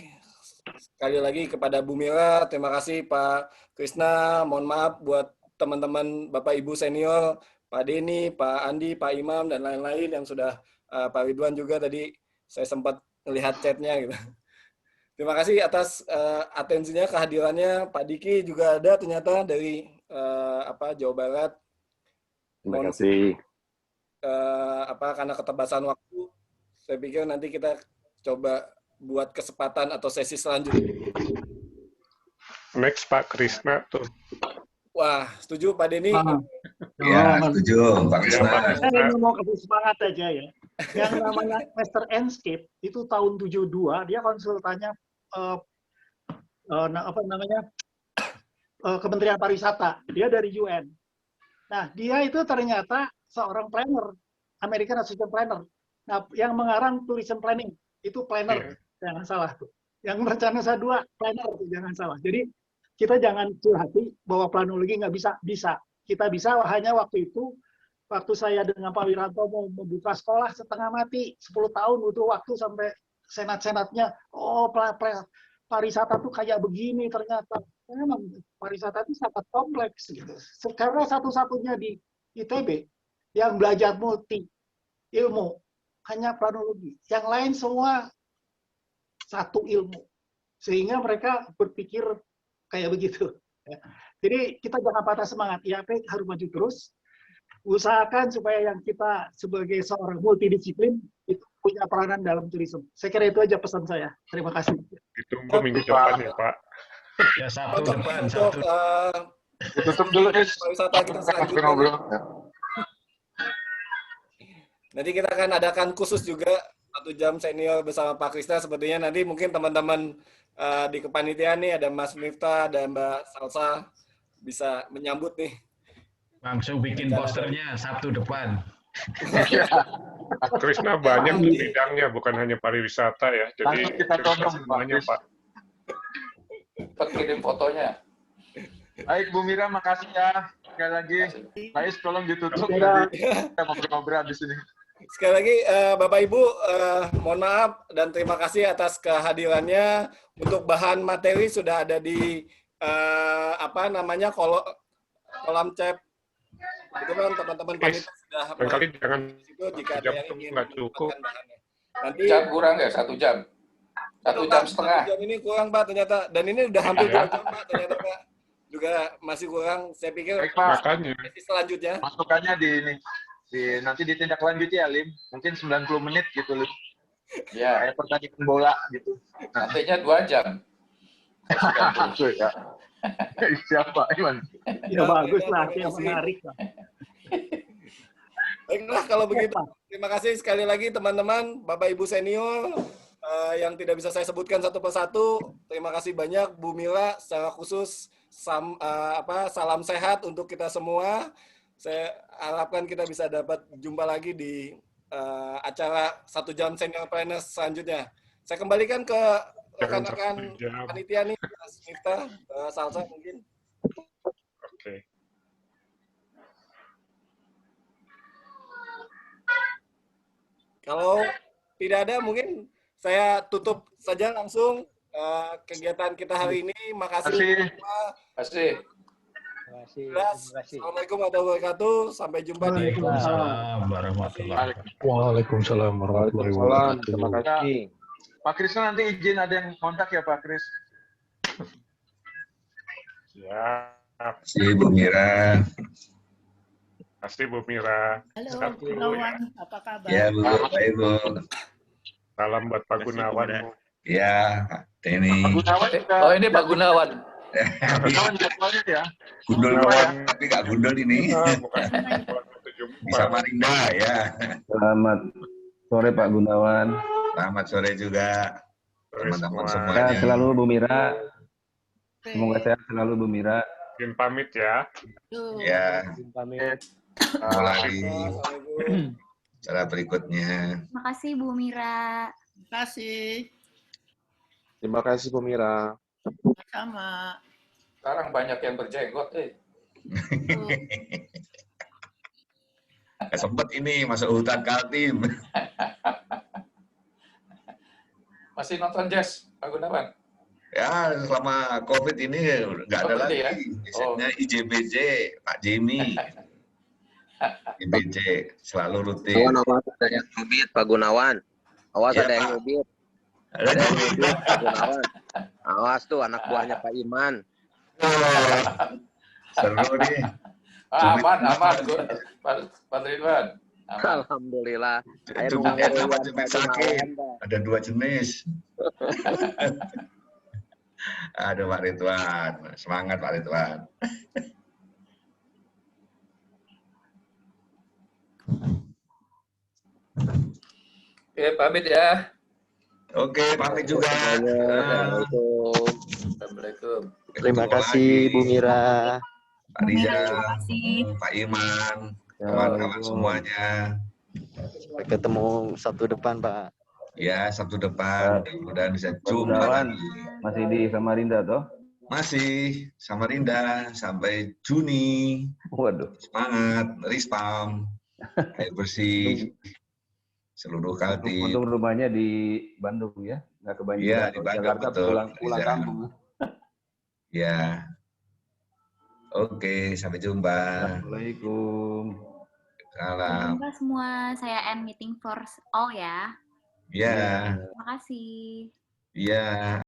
sekali lagi kepada Bu Mira, terima kasih Pak Krisna, mohon maaf buat teman-teman Bapak Ibu senior, Pak Denny, Pak Andi, Pak Imam, dan lain-lain yang sudah, Pak Ridwan juga tadi saya sempat melihat chatnya gitu. Terima kasih atas atensinya, kehadirannya. Pak Diki juga ada ternyata dari Jawa Barat. Terima kasih. Karena keterbatasan waktu, saya pikir nanti kita coba buat kesempatan atau sesi selanjutnya. Next Pak Krisna tuh. Wah, setuju Pak Denny? Ya, setuju Pak Krisna. Saya mau kasih semangat aja ya. Yang namanya Master Enscape itu tahun 72, dia konsultannya Kementerian Pariwisata. Dia dari UN. Nah, dia itu ternyata seorang planner, American Assistant Planner. Nah, yang mengarang tourism planning itu planner, jangan salah tuh. Yang rencana saya 2 planner, jangan salah. Jadi kita jangan hati bahwa planologi nggak bisa. Kita bisa hanya waktu itu, waktu saya dengan Pak Wiranto mau membuka sekolah setengah mati, 10 tahun butuh waktu sampai senat-senatnya, pariwisata tuh kayak begini ternyata. Memang pariwisata itu sangat kompleks gitu. Karena satu-satunya di ITB yang belajar multi ilmu hanya planologi. Yang lain semua satu ilmu. Sehingga mereka berpikir kayak begitu. Jadi kita jangan patah semangat. IAP harus maju terus. Usahakan supaya yang kita sebagai seorang multidisiplin itu punya peranan dalam turisme. Saya kira itu aja pesan saya. Terima kasih. Ditunggu minggu depan ya Pak. Ya, Sabtu depan. Tutup dulu guys. Pariwisata kita selanjutnya. Nanti kita akan adakan khusus juga 1 jam senior bersama Pak Krisna. Sepertinya nanti mungkin teman-teman di kepanitiaan nih ada Mas Miftah dan Mbak Salsa bisa menyambut nih. Langsung bikin posternya Sabtu depan. Krisna banyak di bidangnya, bukan hanya pariwisata ya. Jadi kita tolong semuanya Pak. Kirim fotonya. Baik Bu Mira, makasih ya. Sekali lagi, Rais tolong ditutup. Kita ngobrol-ngobrol di sini. Sekali lagi Bapak Ibu, mohon maaf dan terima kasih atas kehadirannya. Untuk bahan materi sudah ada di kolom chat. Itu kan teman-teman panitia sudah barangkali jangan itu jika ada yang ingin nggak cukup. Nanti Jam kurang ya 1 jam. 1 jam setengah. 1 jam ini kurang Pak ternyata, dan ini udah hampir 2 jam Pak ternyata Pak. Juga masih kurang. Saya pikir Makanya selanjutnya masukannya nanti ditindaklanjuti ya Lim. Mungkin 90 menit gitu Lim. Ya, kayak pertandingan bola gitu. nantinya 2 jam. Itu ya. Siapa Iman? Ya bagus lah, yang menarik lah. Baiklah kalau begitu. Terima kasih sekali lagi teman-teman, Bapak Ibu senior yang tidak bisa saya sebutkan satu persatu. Terima kasih banyak Bu Mila secara khusus salam sehat untuk kita semua. Saya harapkan kita bisa dapat jumpa lagi di acara 1 jam Seniorpreneurs selanjutnya. Saya kembalikan ke rekan-rekan panitia nih, Mas Miftah, Salsa mungkin. Oke. Kalau tidak ada, mungkin saya tutup saja langsung kegiatan kita hari ini. Makasih. Terima kasih. Assalamualaikum warahmatullahi wabarakatuh. Sampai jumpa di Waalaikumsalam warahmatullahi wabarakatuh. Waalaikumsalam warahmatullahi wabarakatuh. Terima kasih. Pak Krisna nanti izin ada yang kontak ya Pak Kris. Siap. Si Bu Mira. Pasti Bu Mira. Halo, Gunawan, apa kabar? Ya Bu, baik Bu. Salam buat Pak Gunawan. Bu. Ya, ini. Pak Gunawan juga. Oh, ini Pak Gunawan. Pak Gunawan jadwalnya ya. Gundul doang, tapi nggak gundul ini. Bukan Di Samarinda ya. Selamat sore Pak Gunawan. Selamat sore juga teman-teman semuanya. Sehat selalu Bu Mira. Semoga sehat selalu Bu Mira. Izin pamit ya. Ya, Pamit. mulai cara berikutnya. Terima kasih Bu Mira. Terima kasih. Terima kasih Bu Mira. Sama. Sekarang banyak yang berjenggot. Nggak sempet ini masuk hutan Kaltim. Masih nonton jazz, Pak Gunawan? Ya, selama COVID ini nggak ada lagi. Ya? Biasanya IJBJ, Pak Jimmy. IJBJ selalu rutin. Awas ada yang nyubit, Pak Gunawan. Awas Ya, ada yang Pak. nyubit. Ada yang nyubit, Pak Gunawan. Awas tuh anak buahnya Pak Iman. Seru nih. Aman, Pak Ridwan. Aman. Alhamdulillah. Air Cubitnya sama mengalir, cubit Pak sake. Gunawan. Ada 2 jenis. Aduh Pak Ridwan, semangat Pak Ridwan. Oke, pamit ya. Oke, pamit juga. Assalamualaikum. Assalamualaikum. Terima kasih Bu Mira. Pak Rizal, Terima kasih. Pak Iman, kawan-kawan semuanya. Sampai ketemu Sabtu depan Pak. Ya, Sabtu depan. Mudah-mudahan bisa Pak jumpa Gunawan lagi. masih di Samarinda toh? Masih Samarinda sampai Juni. Waduh. Semangat, Rispam, air bersih, seluruh Kaltim. Untung rumahnya di Bandung ya, nggak kebanjiran. Iya, di Kalau Bandung, Jakarta betul. pulang Di Jakarta. kampung. Ya. Oke, sampai jumpa. Assalamualaikum. Salam. Terima semua. Saya end meeting for all ya. Ya, Terima kasih. ya.